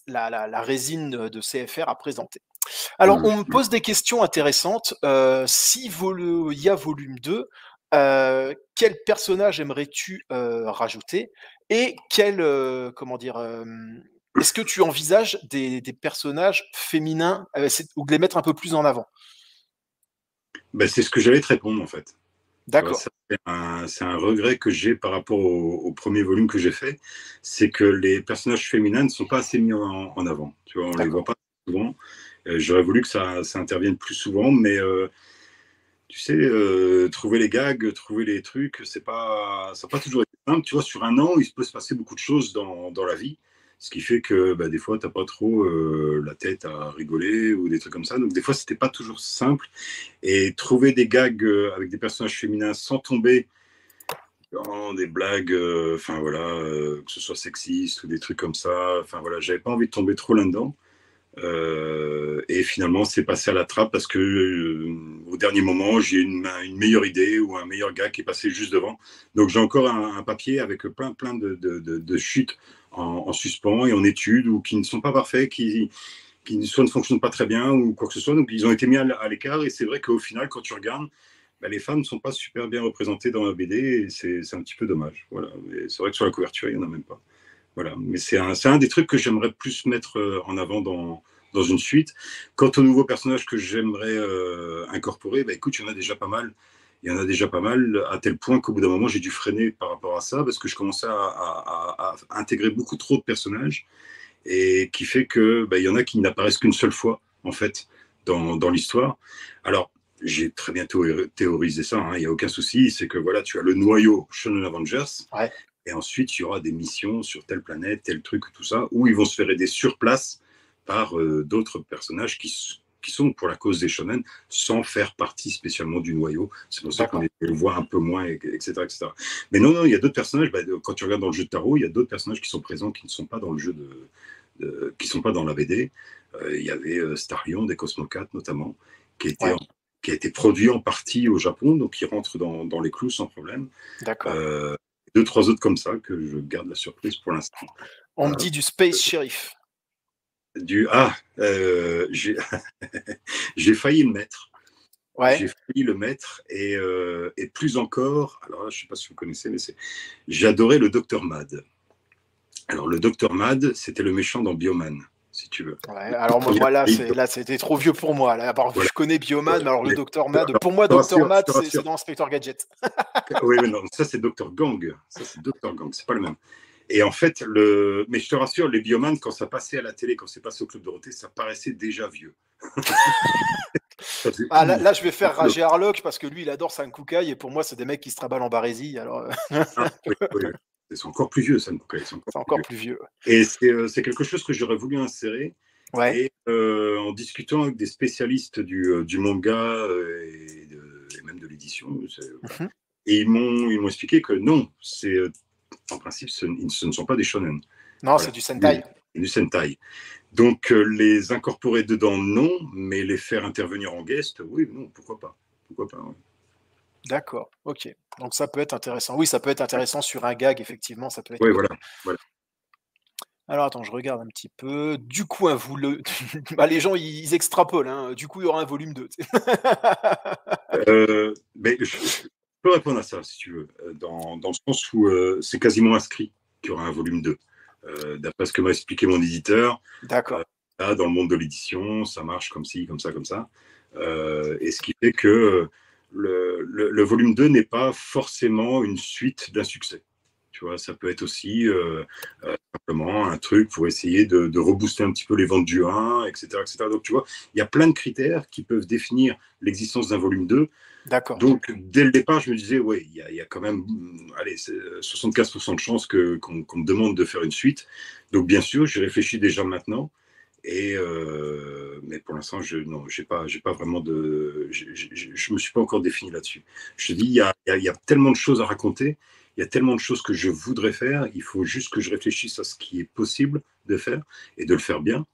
la résine de CFR à présenter. Alors, on me pose des questions intéressantes. Si il y a volume 2, quel personnage aimerais-tu rajouter et est-ce que tu envisages des personnages féminins ou de les mettre un peu plus en avant? C'est ce que j'allais te répondre en fait. D'accord. C'est un regret que j'ai par rapport au premier volume que j'ai fait, c'est que les personnages féminins ne sont pas assez mis en avant. Tu vois, on ne les voit pas souvent. J'aurais voulu que ça intervienne plus souvent, mais tu sais, trouver les gags, trouver les trucs, ça n'a pas toujours été simple. Tu vois, sur un an, il peut se passer beaucoup de choses dans la vie, ce qui fait que des fois, tu n'as pas trop la tête à rigoler ou des trucs comme ça. Donc, des fois, ce n'était pas toujours simple. Et trouver des gags avec des personnages féminins sans tomber dans des blagues, que ce soit sexiste ou des trucs comme ça. Enfin, voilà, j'avais pas envie de tomber trop là-dedans. Et finalement, c'est passé à la trappe parce que au dernier moment, j'ai une meilleure idée ou un meilleur gars qui est passé juste devant. Donc, j'ai encore un papier avec plein de chutes en suspens et en étude ou qui ne sont pas parfaits, qui soit ne fonctionnent pas très bien ou quoi que ce soit. Donc, ils ont été mis à l'écart. Et c'est vrai qu'au final, quand tu regardes, les femmes ne sont pas super bien représentées dans la BD et c'est un petit peu dommage. Voilà. C'est vrai que sur la couverture, il n'y en a même pas. Voilà. Mais c'est un des trucs que j'aimerais plus mettre en avant dans une suite. Quant aux nouveaux personnages que j'aimerais incorporer, écoute, il y en a déjà pas mal. Il y en a déjà pas mal, à tel point qu'au bout d'un moment, j'ai dû freiner par rapport à ça, parce que je commençais à intégrer beaucoup trop de personnages, et qui fait que il y en a qui n'apparaissent qu'une seule fois, en fait, dans l'histoire. Alors, j'ai très bien théorisé ça, hein, il n'y a aucun souci, c'est que voilà, tu as le noyau Shonen Avengers, ouais. Et ensuite, il y aura des missions sur telle planète, tel truc, tout ça, où ils vont se faire aider sur place par d'autres personnages qui sont pour la cause des shonen, sans faire partie spécialement du noyau. C'est pour ça qu'on les voit un peu moins, etc. etc. Mais non, il y a d'autres personnages. Quand tu regardes dans le jeu de tarot, il y a d'autres personnages qui sont présents, qui ne sont pas dans le jeu qui ne sont pas dans la BD. Il y avait Starion, des Cosmocats notamment, qui a été produit en partie au Japon, donc qui rentre dans les clous sans problème. D'accord. 2-3 autres comme ça que je garde la surprise pour l'instant. On me dit du Space Sheriff. J'ai failli le mettre. Ouais. J'ai failli le mettre et plus encore, alors là, je ne sais pas si vous connaissez, mais j'ai adoré le Dr Mad. Alors le Dr Mad, c'était le méchant dans Bioman, si tu veux. Ouais, alors moi là, c'était trop vieux pour moi. Là, Voilà. je connais Bioman, mais alors le Dr Mad, Alors, pour moi, je te Dr rassure, Mad, je te c'est rassure. dans Inspector Gadget. Oui, mais non, ça c'est Dr Gang. Ça c'est Dr Gang, c'est pas le même. Et en fait, mais je te rassure, les Bioman, quand ça passait à la télé, quand c'est passé au Club Dorothée, ça paraissait déjà vieux. Ça faisait Ah, ouf. là, je vais faire rager Harlock parce que lui, il adore Sankukai et pour moi, c'est des mecs qui se traballent en barésie. Alors, Ah, oui, oui, oui. C'est encore plus vieux, ça, c'est encore c'est plus encore vieux. plus vieux. Et c'est quelque chose que j'aurais voulu insérer. Ouais. Et en discutant avec des spécialistes du manga et même de l'édition, Mhm. et ils m'ont expliqué que non, en principe, ce ne sont pas des shonen. Non, Voilà. c'est du Sentai. Du Sentai. Donc, les incorporer dedans, non, mais les faire intervenir en guest, oui, non, pourquoi pas. Pourquoi pas, ouais. D'accord, ok. Donc ça peut être intéressant. Oui, ça peut être intéressant sur un gag, effectivement, ça peut être Oui, cool. voilà. Alors attends, je regarde un petit peu. Du coup, bah, les gens, ils extrapolent. Hein. Du coup, il y aura un volume 2. Mais je peux répondre à ça, si tu veux, dans le sens où c'est quasiment inscrit qu'il y aura un volume 2. D'après ce que m'a expliqué mon éditeur, D'accord. là, dans le monde de l'édition, ça marche comme ci, comme ça, comme ça. Et ce qui fait que le volume 2 n'est pas forcément une suite d'un succès. Tu vois, ça peut être aussi simplement un truc pour essayer de rebooster un petit peu les ventes du 1, etc., etc. Donc, tu vois, il y a plein de critères qui peuvent définir l'existence d'un volume 2. D'accord. Donc, dès le départ, je me disais, ouais, il y a quand même, allez, 75% de chances qu'on me demande de faire une suite. Donc, bien sûr, j'y réfléchis déjà maintenant. Mais pour l'instant, je me suis pas encore défini là-dessus. Je te dis, il y a tellement de choses à raconter, il y a tellement de choses que je voudrais faire. Il faut juste que je réfléchisse à ce qui est possible de faire et de le faire bien.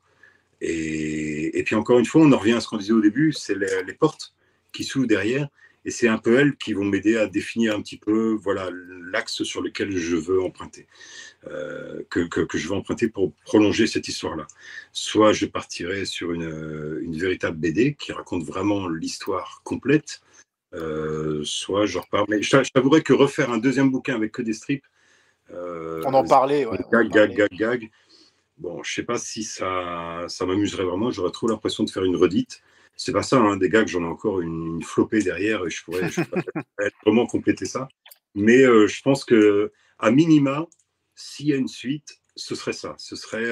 Et puis encore une fois, on en revient à ce qu'on disait au début, c'est les portes qui s'ouvrent derrière. Et c'est un peu elles qui vont m'aider à définir un petit peu, voilà, l'axe sur lequel je veux emprunter. Que je vais emprunter pour prolonger cette histoire-là. Soit je partirai sur une véritable BD qui raconte vraiment l'histoire complète, soit je repars. Mais je t'avouerais que refaire un deuxième bouquin avec que des strips, On en parlait, ouais. gag. Bon, je sais pas si ça m'amuserait vraiment. J'aurais trop l'impression de faire une redite. C'est pas ça, hein, des gags, j'en ai encore une flopée derrière et je pourrais vraiment compléter ça. Mais je pense que à minima, s'il y a une suite, ce serait ça. Ce serait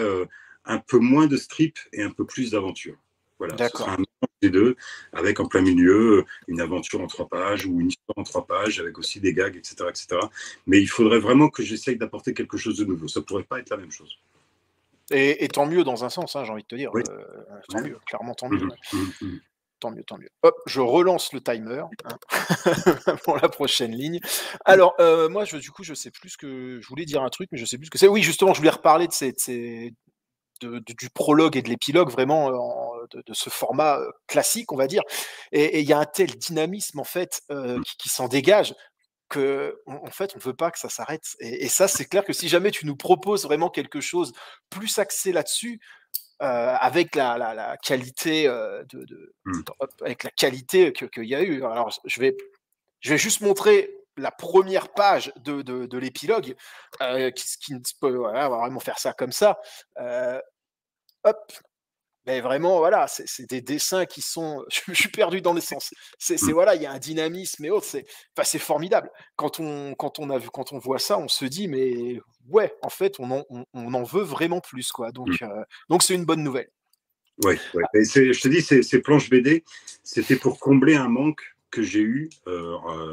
un peu moins de strip et un peu plus d'aventure. Voilà, ce sera un mélange des deux, avec en plein milieu une aventure en 3 pages ou une histoire en 3 pages, avec aussi des gags, etc., etc. Mais il faudrait vraiment que j'essaye d'apporter quelque chose de nouveau. Ça pourrait pas être la même chose. Et tant mieux dans un sens, hein, j'ai envie de te dire. Oui. Tant mieux, clairement tant mieux. Mmh. Tant mieux, tant mieux. Hop, je relance le timer hein, pour la prochaine ligne. Alors, moi, du coup, je sais plus ce que je voulais dire un truc, mais je sais plus ce que c'est. Oui, justement, je voulais reparler du prologue et de l'épilogue, vraiment de ce format classique, on va dire. Et il y a un tel dynamisme en fait qui s'en dégage que en fait, on ne veut pas que ça s'arrête. Et ça, c'est clair que si jamais tu nous proposes vraiment quelque chose plus axé là-dessus, avec la qualité avec la qualité qu'il y a eu. Alors, je vais juste montrer la première page de l'épilogue, qui ne peut voilà, vraiment faire ça comme ça. Hop, mais vraiment, voilà, c'est des dessins qui sont. Je suis perdu dans l'essence. Voilà, il y a un dynamisme et autres. C'est formidable. Quand on voit ça, on se dit, mais ouais, en fait, on en veut vraiment plus, quoi. Donc, c'est une bonne nouvelle. Ouais. Je te dis, ces planches BD, c'était pour combler un manque que j'ai eu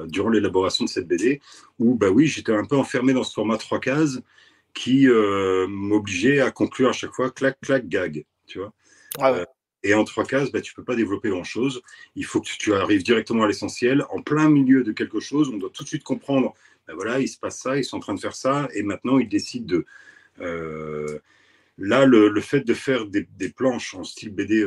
durant l'élaboration de cette BD, où bah oui, j'étais un peu enfermé dans ce format 3 cases qui m'obligeait à conclure à chaque fois clac, clac, gag, tu vois. Ouais. Et en 3 cases, bah, tu peux pas développer grand-chose. Il faut que tu arrives directement à l'essentiel. En plein milieu de quelque chose, on doit tout de suite comprendre, bah voilà, il se passe ça, ils sont en train de faire ça, et maintenant ils décident de... Là, le fait de faire des planches en style BD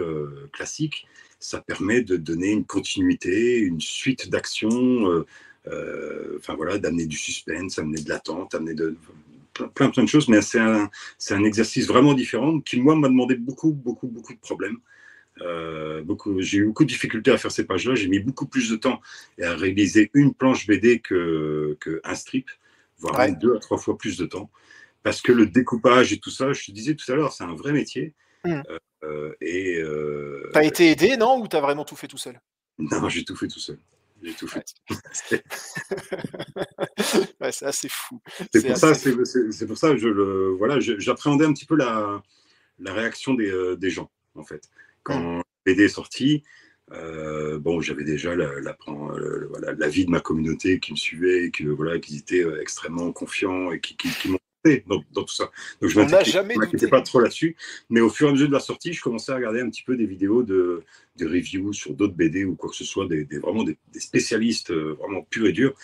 classique, ça permet de donner une continuité, une suite d'actions, enfin voilà, d'amener du suspense, d'amener de l'attente, d'amener plein de choses, mais c'est un exercice vraiment différent qui, moi, m'a demandé beaucoup de problèmes. J'ai eu beaucoup de difficultés à faire ces pages-là. J'ai mis beaucoup plus de temps à réaliser une planche BD qu'un strip, voire même 2 à 3 fois plus de temps. Parce que le découpage et tout ça, je te disais tout à l'heure, c'est un vrai métier. Mmh. Et T'as été aidé, non? Ou t'as vraiment tout fait tout seul? non, j'ai tout fait tout seul. J'ai tout fait. Ouais. Ouais, c'est assez fou. C'est C'est pour ça, assez fou. c'est pour ça, voilà, j'appréhendais un petit peu la réaction des gens, en fait. Mmh. Quand BD est sorti, bon, j'avais déjà voilà, l'avis de ma communauté qui me suivait, et que voilà, qu'ils étaient extrêmement confiants et qui m'ont aidé dans tout ça. Donc je On n'a jamais m'inquiétais douté. pas trop là-dessus. Mais au fur et à mesure de la sortie, je commençais à regarder un petit peu des vidéos de reviews sur d'autres BD ou quoi que ce soit, vraiment des spécialistes vraiment purs et durs.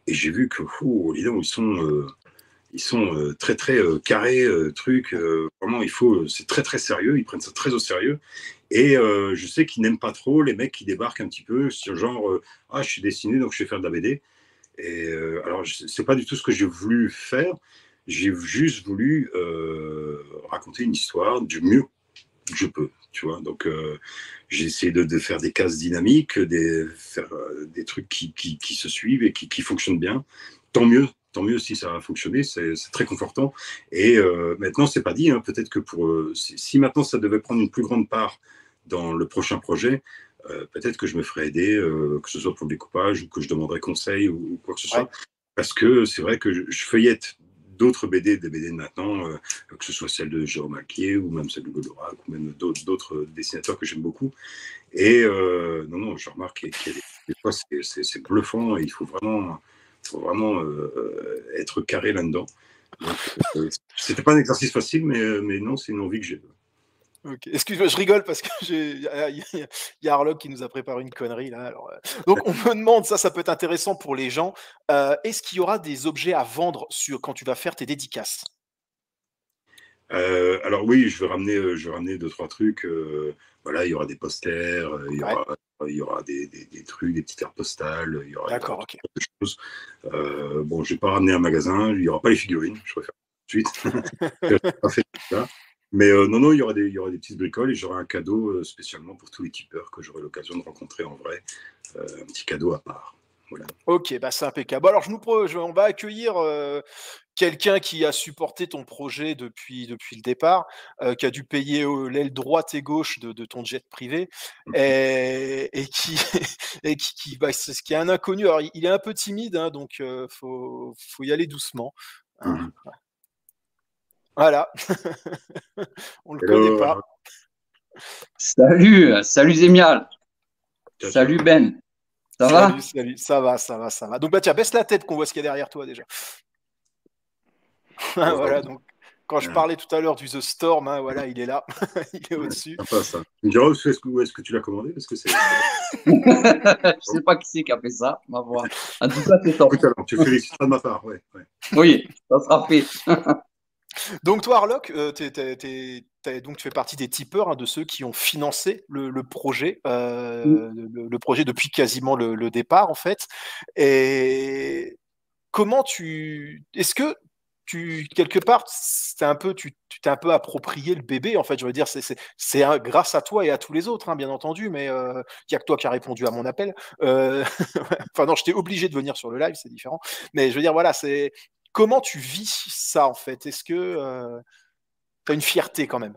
Et j'ai vu que, dis donc, ils sont très très carrés, vraiment c'est très très sérieux, ils prennent ça très au sérieux. Et je sais qu'ils n'aiment pas trop les mecs qui débarquent un petit peu sur genre ah, je suis dessiné donc je vais faire de la BD. Et alors c'est pas du tout ce que j'ai voulu faire, j'ai juste voulu raconter une histoire du mieux que je peux, tu vois. Donc j'ai essayé de faire des cases dynamiques, faire des trucs qui se suivent et qui fonctionnent bien. Tant mieux si ça a fonctionné, c'est très confortant. Et maintenant, c'est pas dit, hein, peut-être que si maintenant ça devait prendre une plus grande part dans le prochain projet, peut-être que je me ferais aider, que ce soit pour le découpage ou que je demanderais conseil ou quoi que ce soit. Ouais. Parce que c'est vrai que je feuillette d'autres BD, des BD de maintenant, que ce soit celle de Jérôme Alquier ou même celle de Goldorak ou même d'autres dessinateurs que j'aime beaucoup. Et non, je remarque qu'il y a des fois, c'est bluffant et il faut vraiment être carré là-dedans. C'était pas un exercice facile, mais non, c'est une envie que j'ai. OK. Excuse-moi, je rigole parce que il y a Harlock qui nous a préparé une connerie là, alors, donc on me demande, ça peut être intéressant pour les gens, est-ce qu'il y aura des objets à vendre quand tu vas faire tes dédicaces? Alors oui, je vais ramener deux, trois trucs. Voilà, il y aura des posters, Ouais, il y aura des trucs, des petites cartes postales, il y aura d'accord, toutes OK. sortes de choses. Bon, je vais pas ramener un magasin, il y aura pas les figurines, je préfère tout de suite. J'ai pas fait ça. Mais non, il y aura des petites bricoles et j'aurai un cadeau spécialement pour tous les tipeurs que j'aurai l'occasion de rencontrer en vrai. Un petit cadeau à part. Voilà. OK, bah, c'est impeccable. Alors on va accueillir, quelqu'un qui a supporté ton projet depuis le départ, qui a dû payer, l'aile droite et gauche de ton jet privé et qui bah, qui est un inconnu. Alors il est un peu timide, hein, donc faut y aller doucement, hein. Mhm. Voilà. On le connaît Hello, pas. Salut Zémial, ciao, ciao. salut Ben, ça va? Salut, ça va, ça va, ça va. Donc bah, tiens, baisse la tête qu'on voit ce qu'il y a derrière toi déjà. Voilà, donc quand je parlais tout à l'heure du The Storm, hein, voilà, il est là, il est au-dessus. Sympa ça. Tu me diras où est-ce que tu l'as commandé parce que c'est. Je sais pas qui c'est qui a fait ça, on va voir. En tout cas, c'est top. Écoute, alors, tu féliciteras de ma part, ouais. Oui, ça sera fait. Donc toi, Harlock, donc tu fais partie des tipeurs, hein, de ceux qui ont financé le projet, le projet depuis quasiment le départ en fait. Et comment est-ce que quelque part, tu t'es un peu approprié le bébé en fait, je veux dire, grâce à toi et à tous les autres, hein, bien entendu, mais il y a que toi qui as répondu à mon appel. Enfin non, je t'ai obligé de venir sur le live, c'est différent. Mais je veux dire, voilà, comment tu vis ça en fait? Est-ce que tu as une fierté quand même?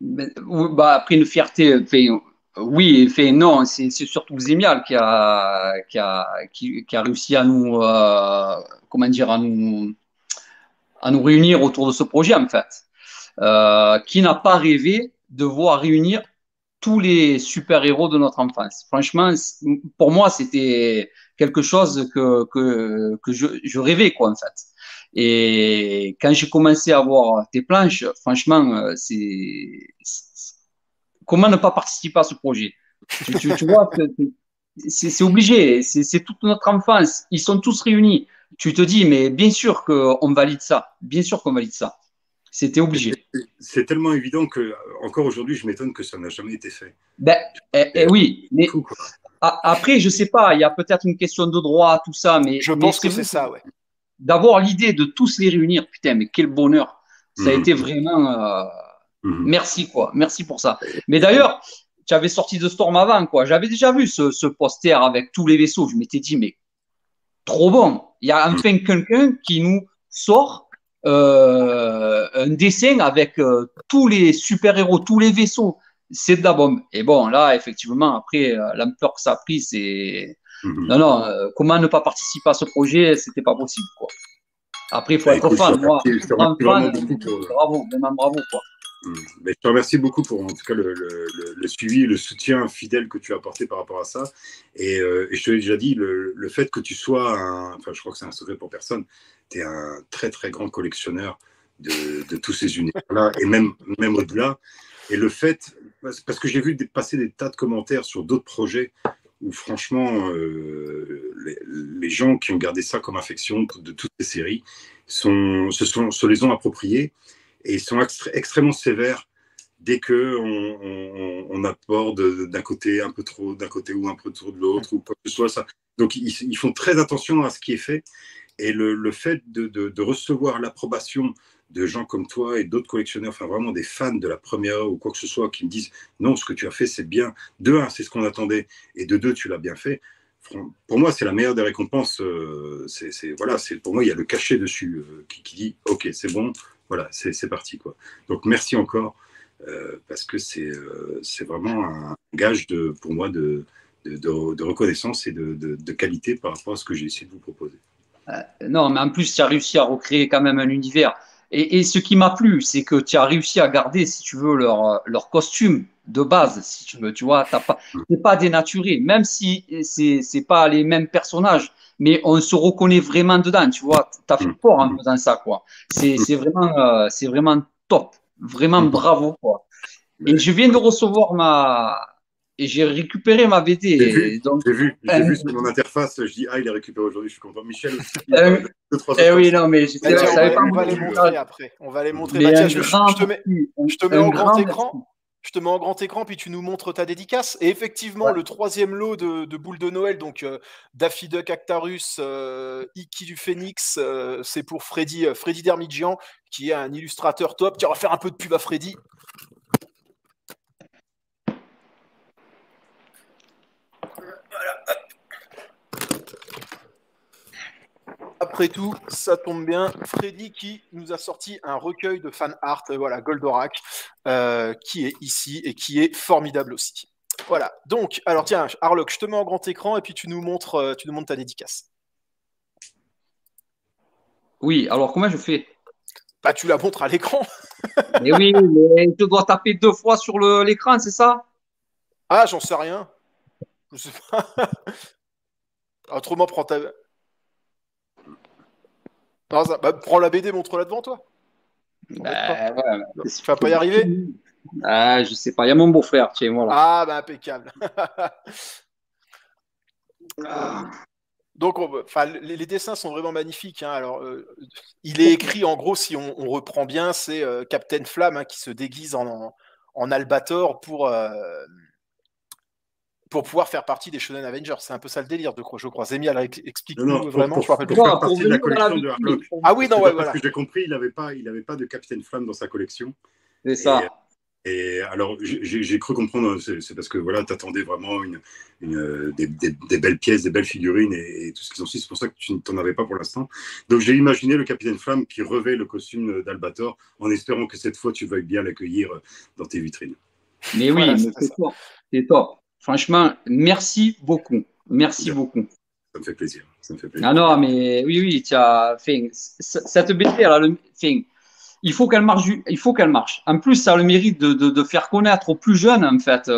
Oui, bah, après une fierté, oui, non, c'est surtout Zémial qui a réussi à nous, comment dire, à nous réunir autour de ce projet en fait. Qui n'a pas rêvé de voir réunir tous les super-héros de notre enfance. Franchement, pour moi, c'était quelque chose que je rêvais, quoi, en fait. Et quand j'ai commencé à voir tes planches, franchement, comment ne pas participer à ce projet? Tu vois, c'est obligé, c'est toute notre enfance. Ils sont tous réunis. Tu te dis, mais bien sûr qu'on valide ça. Bien sûr qu'on valide ça. C'était obligé. C'est tellement évident que, encore aujourd'hui, je m'étonne que ça n'a jamais été fait. Ben, oui, mais Fou, quoi. après, je sais pas, il y a peut-être une question de droit, tout ça, mais Je pense que c'est ça, ouais. D'avoir l'idée de tous les réunir, putain, mais quel bonheur. Ça a été vraiment. Merci, quoi. Merci pour ça. Mais d'ailleurs, tu avais sorti de Storm avant, quoi. J'avais déjà vu ce poster avec tous les vaisseaux. Je m'étais dit, mais trop bon. Il y a enfin quelqu'un qui nous sort un dessin avec tous les super-héros, tous les vaisseaux. C'est de la bombe. Et bon, là, effectivement, après, l'ampleur que ça a pris, c'est. Mhm. Non, non, comment ne pas participer à ce projet, c'était pas possible, quoi. Après, il faut Bah, être écoute, fan. Moi, je te grand remercie fan, vraiment beaucoup pour, bravo, vraiment bravo, quoi. mais je te remercie beaucoup pour en tout cas le suivi, le soutien fidèle que tu as apporté par rapport à ça. Et je te l'ai déjà dit, le fait que tu sois enfin, je crois que c'est un secret pour personne, tu es un très très grand collectionneur de tous ces univers-là, et même au-delà. Et le fait, parce que j'ai vu passer des tas de commentaires sur d'autres projets où franchement, les gens qui ont gardé ça comme affection de toutes ces séries se les ont appropriés et ils sont extrêmement sévères dès que on aborde d'un côté un peu trop d'un côté ou un peu trop de l'autre ou quoi que ce soit. Ça. Donc ils font très attention à ce qui est fait et le fait de recevoir l'approbation de gens comme toi et d'autres collectionneurs, enfin vraiment des fans de la première ou quoi que ce soit, qui me disent non, ce que tu as fait c'est bien. De un, c'est ce qu'on attendait, et de deux, tu l'as bien fait. Pour moi, c'est la meilleure des récompenses. Voilà, pour moi, il y a le cachet dessus qui dit ok, c'est bon, voilà, c'est parti quoi. Donc merci encore parce que c'est vraiment un gage pour moi de reconnaissance et de qualité par rapport à ce que j'ai essayé de vous proposer. Non, mais en plus, tu as réussi à recréer quand même un univers. Et ce qui m'a plu, c'est que tu as réussi à garder, si tu veux, leur costume de base, si tu veux. Tu vois, c'est pas dénaturé, même si c'est pas les mêmes personnages, mais on se reconnaît vraiment dedans. Tu vois, tu as fait fort un peu dans ça, quoi. C'est vraiment top. Vraiment bravo, quoi. Et je viens de recevoir et j'ai récupéré ma BD. Donc, J'ai vu sur mon interface, je dis, ah, il est récupéré aujourd'hui, je suis content. Michel aussi, deux, trois oui, non, mais je Bah, tiens, savais pas. on va les montrer après. On va les montrer. Mais bah, tiens, je te mets en grand écran. Je te mets en grand écran, puis tu nous montres ta dédicace. Et effectivement, le troisième lot de boules de Noël, donc Daffy Duck Actarus, Iki du Phénix, c'est pour Freddy Dermidjian, qui est un illustrateur top. Tiens, on va faire un peu de pub à Freddy. Après tout, ça tombe bien. Freddy qui nous a sorti un recueil de fan art, voilà, Goldorak, qui est ici et qui est formidable aussi. Voilà. Donc, alors tiens, Harlock, je te mets en grand écran et puis tu nous montres ta dédicace. Oui, alors comment je fais? Bah, tu la montres à l'écran. Mais oui, mais tu dois taper 2 fois sur l'écran, c'est ça? Ah, j'en sais rien. Je sais pas. Autrement, prends ta. Non, prends la BD, montre-la devant toi. Bah, ouais, tu vas pas y arriver? Ah, je sais pas, il y a mon beau-frère, tiens, voilà. Ah, bah impeccable. Donc, les dessins sont vraiment magnifiques. Hein. Alors, il est écrit, en gros, si on reprend bien, c'est Captain Flamme qui se déguise en Albator pour pouvoir faire partie des Shonen Avengers. C'est un peu ça le délire, je crois. Zemial, explique-nous vraiment. Pour faire partie de la collection de Harlock. Ah oui, non, ouais, voilà. Parce que j'ai compris, il n'avait pas de Captain Flamme dans sa collection. C'est ça. Et alors, j'ai cru comprendre, c'est parce que voilà, tu attendais vraiment des belles pièces, des belles figurines et tout ce qu'ils ont su. C'est pour ça que tu n'en avais pas pour l'instant. Donc, j'ai imaginé le Capitaine Flamme qui revêt le costume d'Albator en espérant que cette fois, tu veuilles bien l'accueillir dans tes vitrines. Mais oui, voilà, c'est top. Franchement, merci beaucoup. Merci beaucoup. Ça me fait plaisir. Ah non, mais oui, tu as fait cette BD, il faut qu'elle marche. Il faut qu'elle marche. En plus, ça a le mérite de faire connaître aux plus jeunes, en fait.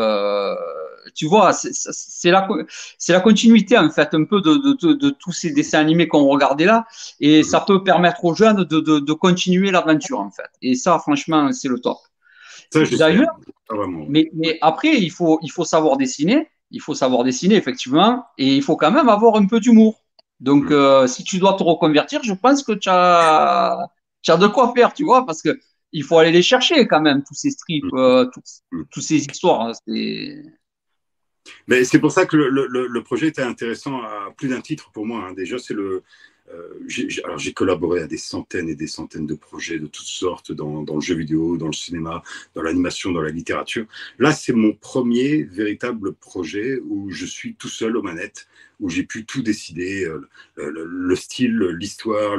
Tu vois, c'est la continuité, en fait, un peu de tous ces dessins animés qu'on regardait là. Et ça peut permettre aux jeunes de continuer l'aventure, en fait. Et ça, franchement, c'est le top. D'ailleurs, mais après, il faut savoir dessiner. Il faut savoir dessiner, effectivement. Et il faut quand même avoir un peu d'humour. Donc, si tu dois te reconvertir, je pense que tu as de quoi faire, tu vois, parce que il faut aller les chercher quand même, tous ces strips, toutes ces histoires. Hein, mais c'est pour ça que le projet était intéressant à plus d'un titre pour moi. Hein. Déjà, c'est Alors j'ai collaboré à des centaines et des centaines de projets de toutes sortes dans le jeu vidéo, dans le cinéma, dans l'animation, dans la littérature. Là, c'est mon premier véritable projet où je suis tout seul aux manettes, où j'ai pu tout décider, le style, l'histoire,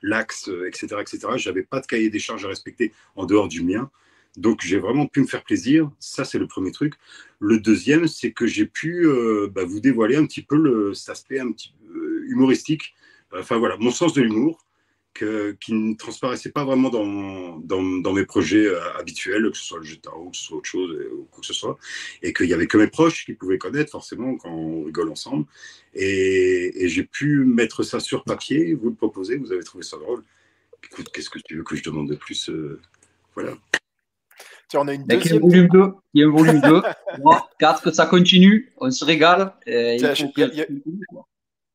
l'axe, etc., etc. J'avais pas de cahier des charges à respecter en dehors du mien. Donc, j'ai vraiment pu me faire plaisir. Ça, c'est le premier truc. Le deuxième, c'est que j'ai pu vous dévoiler un petit peu cet aspect un petit peu humoristique. Enfin, voilà, mon sens de l'humour, qui ne transparaissait pas vraiment dans mes projets habituels, que ce soit le jeu de tarot, que ce soit autre chose, ou quoi que ce soit. Et qu'il n'y avait que mes proches qui pouvaient connaître, forcément, quand on rigole ensemble. Et j'ai pu mettre ça sur papier, vous le proposez, vous avez trouvé ça drôle. Écoute, qu'est-ce que tu veux que je demande de plus voilà. Tiens, on a une deuxième. deuxième. Il y a un volume 2, 3, 4, que ça continue, on se régale. Tiens,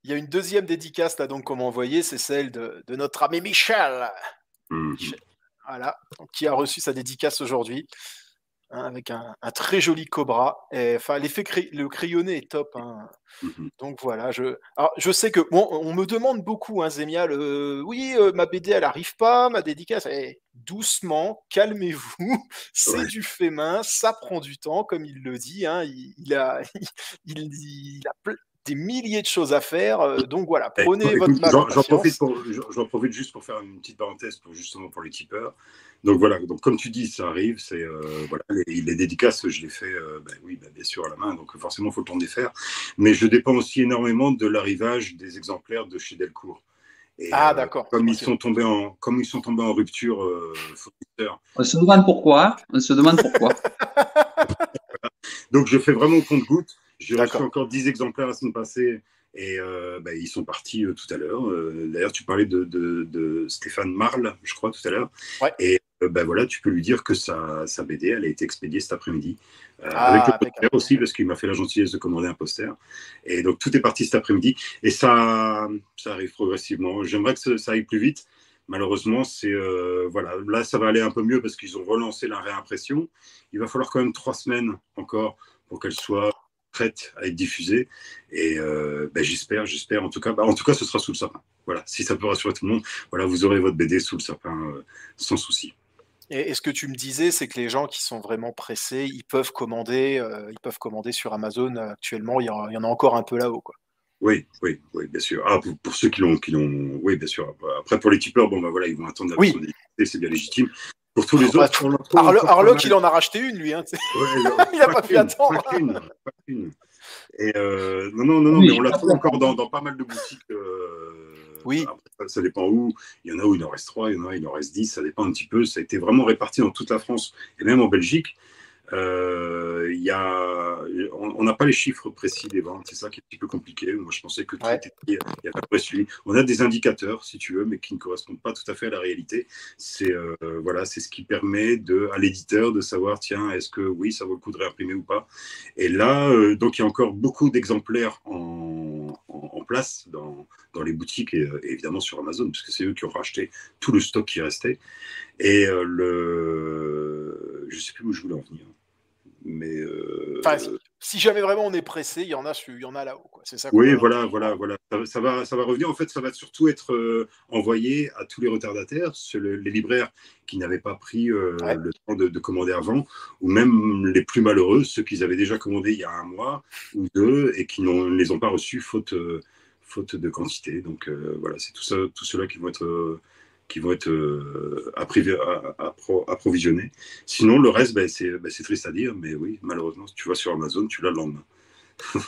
il y a une deuxième dédicace là, donc, qu'on m'a envoyée, c'est celle de notre ami Michel. Michel, voilà, donc, qui a reçu sa dédicace aujourd'hui, hein, avec un très joli cobra. Enfin, le crayonné est top. Hein. Donc voilà, je sais que bon, on me demande beaucoup, hein, Zemial, oui, ma BD elle arrive pas, ma dédicace, doucement, calmez-vous, c'est du fait main, ça prend du temps, comme il le dit, hein, il a des milliers de choses à faire, donc voilà, prenez votre mal. J'en profite juste pour faire une petite parenthèse justement pour les tipeurs. Donc voilà, donc comme tu dis, ça arrive, voilà, les dédicaces, je les fais, oui, bien sûr à la main, donc forcément il faut le temps de les faire. Mais je dépends aussi énormément de l'arrivage des exemplaires de chez Delcourt. Et, d'accord. Comme ils sont tombés en rupture fournisseur. On se demande pourquoi. Donc je fais vraiment au compte-gouttes. J'ai reçu encore 10 exemplaires la semaine passée. Et ils sont partis tout à l'heure. D'ailleurs, tu parlais de Stéphane Marle, je crois, tout à l'heure. Ouais. Et voilà, tu peux lui dire que sa BD, elle a été expédiée cet après-midi. Avec le poster aussi, parce qu'il m'a fait la gentillesse de commander un poster. Et donc, tout est parti cet après-midi. Et ça arrive progressivement. J'aimerais que ça aille plus vite. Malheureusement, voilà. Là, ça va aller un peu mieux parce qu'ils ont relancé la réimpression. Il va falloir quand même 3 semaines encore pour qu'elle soit prête à être diffusée. Et j'espère. En tout cas, ce sera sous le sapin. Voilà. Si ça peut rassurer tout le monde, voilà, vous aurez votre BD sous le sapin sans souci. Et ce que tu me disais, c'est que les gens qui sont vraiment pressés, ils peuvent commander sur Amazon actuellement. Il y en a encore un peu là-haut, quoi. Oui, bien sûr. Pour ceux qui l'ont, oui, bien sûr. Après, pour les tipeurs, voilà, ils vont attendre la version d'édité, c'est bien légitime. Pour tous les autres, Arloc, il en a racheté une, lui. Hein. Il n'a pas pu attendre. Pas qu'une. Et non, mais on la trouve encore dans pas mal de boutiques. Oui. Après, ça dépend où. Il y en a où il en reste 3, il y en a où il en reste 10. Ça dépend un petit peu. Ça a été vraiment réparti dans toute la France et même en Belgique. On n'a pas les chiffres précis des ventes, c'est ça qui est un petit peu compliqué. Moi, je pensais que tout était dit, il y a pas de suivi. On a des indicateurs, si tu veux, mais qui ne correspondent pas tout à fait à la réalité. C'est ce qui permet à l'éditeur de savoir, tiens, est-ce que oui, ça vaut le coup de réimprimer ou pas. Et là, donc, il y a encore beaucoup d'exemplaires en place dans les boutiques et évidemment sur Amazon, parce que c'est eux qui ont racheté tout le stock qui restait. Et je sais plus où je voulais en venir. Mais si jamais vraiment on est pressé, il y en a là-haut, quoi. C'est ça. Oui, voilà. Ça va revenir. En fait, ça va surtout être envoyé à tous les retardataires, les libraires qui n'avaient pas pris le temps de commander avant, ou même les plus malheureux, ceux qui avaient déjà commandé il y a 1 mois ou 2 et qui ne les ont pas reçus faute de quantité. Donc voilà, c'est tout ceux-là qui vont être approvisionnés. Sinon, le reste, c'est triste à dire, mais oui, malheureusement, si tu vas sur Amazon, tu l'as le lendemain.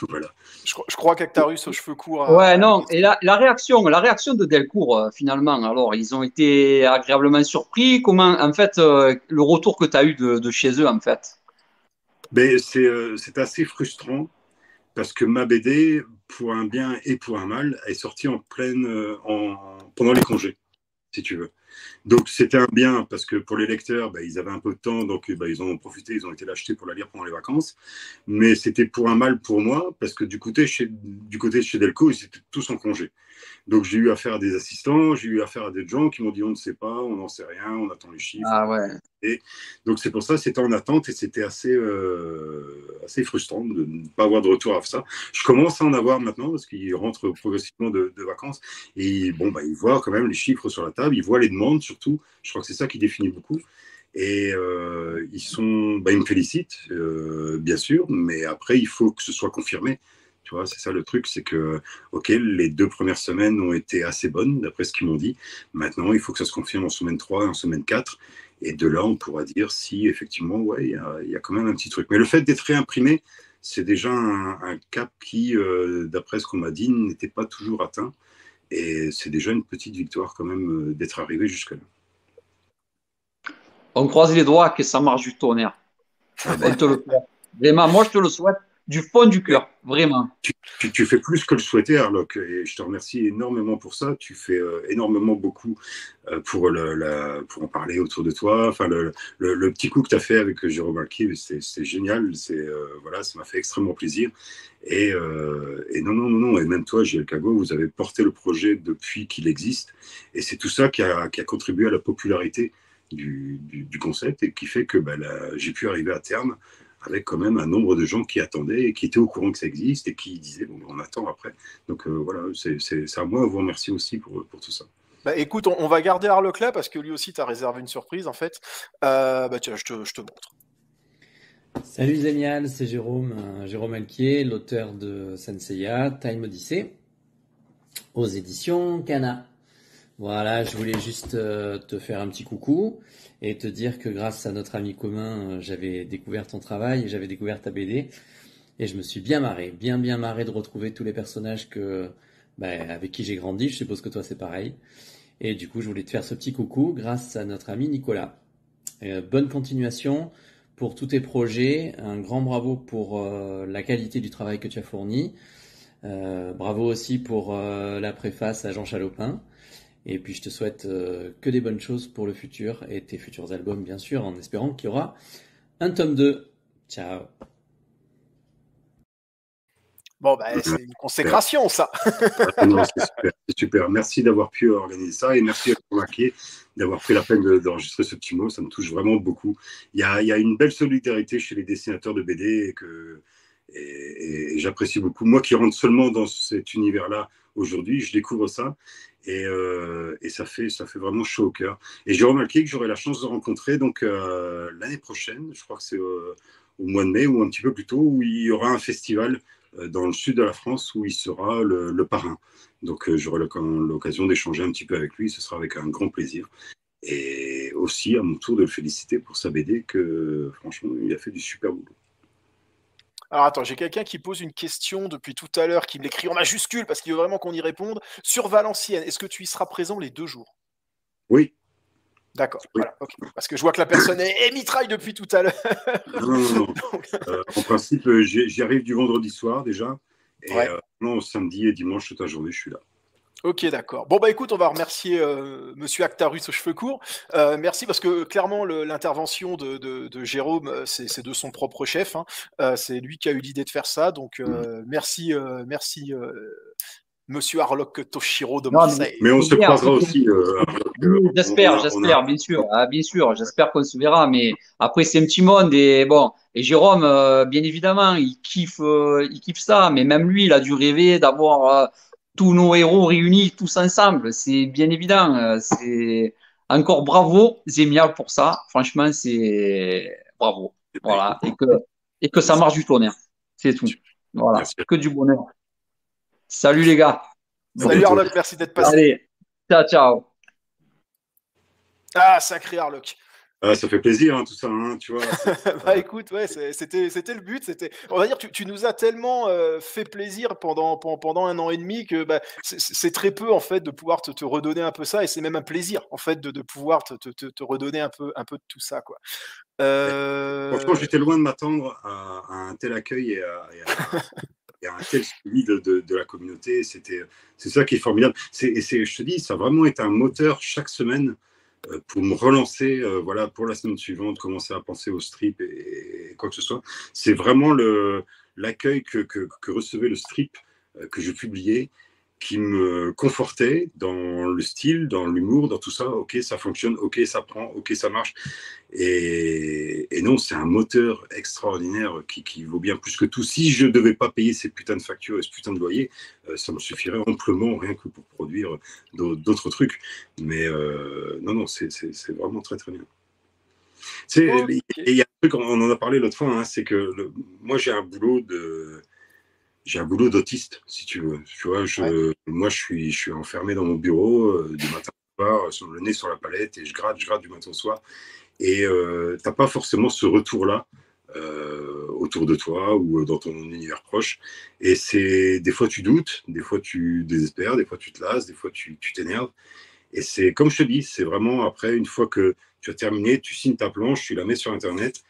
Voilà. Je crois qu'Actarus aux cheveux courts. Non. Et la réaction de Delcourt, finalement, alors, ils ont été agréablement surpris. Comment, en fait, le retour que tu as eu de chez eux, en fait? C'est assez frustrant parce que ma BD, pour un bien et pour un mal, est sortie pendant les congés, si tu veux. Donc c'était un bien parce que pour les lecteurs, ils avaient un peu de temps, donc ils en ont profité, ils ont été l'acheter pour la lire pendant les vacances. Mais c'était pour un mal pour moi parce que du côté de chez Delco, ils étaient tous en congé. Donc j'ai eu affaire à des assistants, j'ai eu affaire à des gens qui m'ont dit on ne sait pas, on n'en sait rien, on attend les chiffres. Ah ouais. Et donc c'est pour ça, c'était en attente et c'était assez frustrant de ne pas avoir de retour à ça. Je commence à en avoir maintenant parce qu'il rentre progressivement de vacances et bon, bah, il voit quand même les chiffres sur la table, il voit les demandes surtout. Je crois que c'est ça qui définit beaucoup. Et ils me félicitent, bien sûr, mais après, il faut que ce soit confirmé. Tu vois, c'est ça le truc, c'est que, ok, les 2 premières semaines ont été assez bonnes, d'après ce qu'ils m'ont dit. Maintenant, il faut que ça se confirme en semaine 3 et en semaine 4. Et de là, on pourra dire si, effectivement, ouais, il y a quand même un petit truc. Mais le fait d'être réimprimé, c'est déjà un cap qui, d'après ce qu'on m'a dit, n'était pas toujours atteint. Et c'est déjà une petite victoire quand même d'être arrivé jusque-là. On croise les doigts que ça marche du tonnerre. On te le souhaite. Vraiment, moi, je te le souhaite du fond du cœur. Vraiment. Tu fais plus que le souhaiter, Arloc, et je te remercie énormément pour ça. Tu fais énormément beaucoup pour en parler autour de toi. Enfin, le petit coup que tu as fait avec Jérôme Alki, c'est génial. Voilà, ça m'a fait extrêmement plaisir. Et non. Et même toi, JL Cago, vous avez porté le projet depuis qu'il existe. Et c'est tout ça qui a contribué à la popularité du concept et qui fait que j'ai pu arriver à terme avec quand même un nombre de gens qui attendaient et qui étaient au courant que ça existe et qui disaient bon, on attend après. Donc voilà, c'est à moi à vous remercier aussi pour tout ça. Bah écoute, on va garder Arloc là parce que lui aussi t'as réservé une surprise en fait. Tiens, je te montre. Salut Zénial, c'est Jérôme Alquier, l'auteur de Senseiya, Time Odyssey, aux éditions Kana. Voilà, je voulais juste te faire un petit coucou et te dire que grâce à notre ami commun, j'avais découvert ton travail, j'avais découvert ta BD et je me suis bien marré, bien marré de retrouver tous les personnages avec qui j'ai grandi. Je suppose que toi c'est pareil. Et du coup, je voulais te faire ce petit coucou grâce à notre ami Nicolas. Bonne continuation pour tous tes projets. Un grand bravo pour la qualité du travail que tu as fourni. Bravo aussi pour la préface à Jean Chalopin. Et puis je te souhaite que des bonnes choses pour le futur et tes futurs albums, bien sûr, en espérant qu'il y aura un tome 2. Ciao. Bon, c'est une consécration, ça. Non, c'est super. Merci d'avoir pu organiser ça et merci à Marquet d'avoir pris la peine d'enregistrer ce petit mot. Ça me touche vraiment beaucoup. Il y a une belle solidarité chez les dessinateurs de BD et j'apprécie beaucoup. Moi qui rentre seulement dans cet univers-là aujourd'hui, je découvre ça. Et ça fait vraiment chaud au cœur. Et Jérôme Alquier, que j'aurai la chance de rencontrer donc l'année prochaine, je crois que c'est au mois de mai ou un petit peu plus tôt, où il y aura un festival dans le sud de la France où il sera le parrain. Donc j'aurai l'occasion d'échanger un petit peu avec lui, ce sera avec un grand plaisir. Et aussi à mon tour de le féliciter pour sa BD, que franchement, il a fait du super boulot. Alors attends, j'ai quelqu'un qui pose une question depuis tout à l'heure, qui me l'écrit en majuscule parce qu'il veut vraiment qu'on y réponde. Sur Valenciennes, est-ce que tu y seras présent les 2 jours? Oui. D'accord, oui. Voilà, okay. Parce que je vois que la personne est mitraille depuis tout à l'heure. Non. En principe, j'y arrive du vendredi soir déjà. Et ouais. Non, samedi et dimanche, toute la journée, je suis là. Ok, d'accord. Bon, écoute, on va remercier Monsieur Actarus aux cheveux courts. Merci parce que clairement, l'intervention de Jérôme, c'est de son propre chef. Hein. C'est lui qui a eu l'idée de faire ça. Donc, merci, Monsieur Arloc Toshiro de Marseille. Mais on se croisera aussi. J'espère, bien sûr. Bien sûr, j'espère qu'on se verra. Mais après, c'est un petit monde. Et Jérôme, bien évidemment, il kiffe ça. Mais même lui, il a dû rêver d'avoir tous nos héros réunis tous ensemble. C'est bien évident. C'est encore bravo, Zémial, pour ça. Franchement, c'est bravo. Voilà. Et que ça marche du tonnerre. C'est tout. Voilà. Merci. Que du bonheur. Salut les gars. Salut Arloc, merci d'être passé. Allez, ciao. Ah, sacré Arloc. Ça fait plaisir, hein, tout ça, hein, tu vois. Écoute, ouais, c'était le but. On va dire, tu nous as tellement fait plaisir pendant 1 an et demi que c'est très peu en fait de pouvoir te redonner un peu ça, et c'est même un plaisir en fait de pouvoir te redonner un peu de tout ça, quoi. Franchement, j'étais loin de m'attendre à un tel accueil et à un tel suivi de la communauté. C'est ça qui est formidable. Je te dis, ça a vraiment été un moteur chaque semaine pour me relancer, voilà, pour la semaine suivante, commencer à penser au strip et quoi que ce soit. C'est vraiment l'accueil que recevait le strip que je publiais qui me confortait dans le style, dans l'humour, dans tout ça. Ok, ça fonctionne, ok, ça prend, ok, ça marche. Et non, c'est un moteur extraordinaire qui vaut bien plus que tout. Si je ne devais pas payer ces putains de factures et ce putain de loyer, ça me suffirait amplement rien que pour produire d'autres trucs. Mais non, c'est vraiment très très bien. Ok. Il y a un truc, on en a parlé l'autre fois, hein, c'est que moi j'ai un boulot d'autiste, si tu veux. Tu vois, moi je suis enfermé dans mon bureau du matin au soir, le nez sur la palette, et je gratte du matin au soir. Et t'as pas forcément ce retour-là autour de toi ou dans ton univers proche. Et des fois tu doutes, des fois tu désespères, des fois tu te lasses, des fois tu t'énerves. Et c'est comme je te dis, c'est vraiment après, une fois que tu as terminé, tu signes ta planche, tu la mets sur Internet.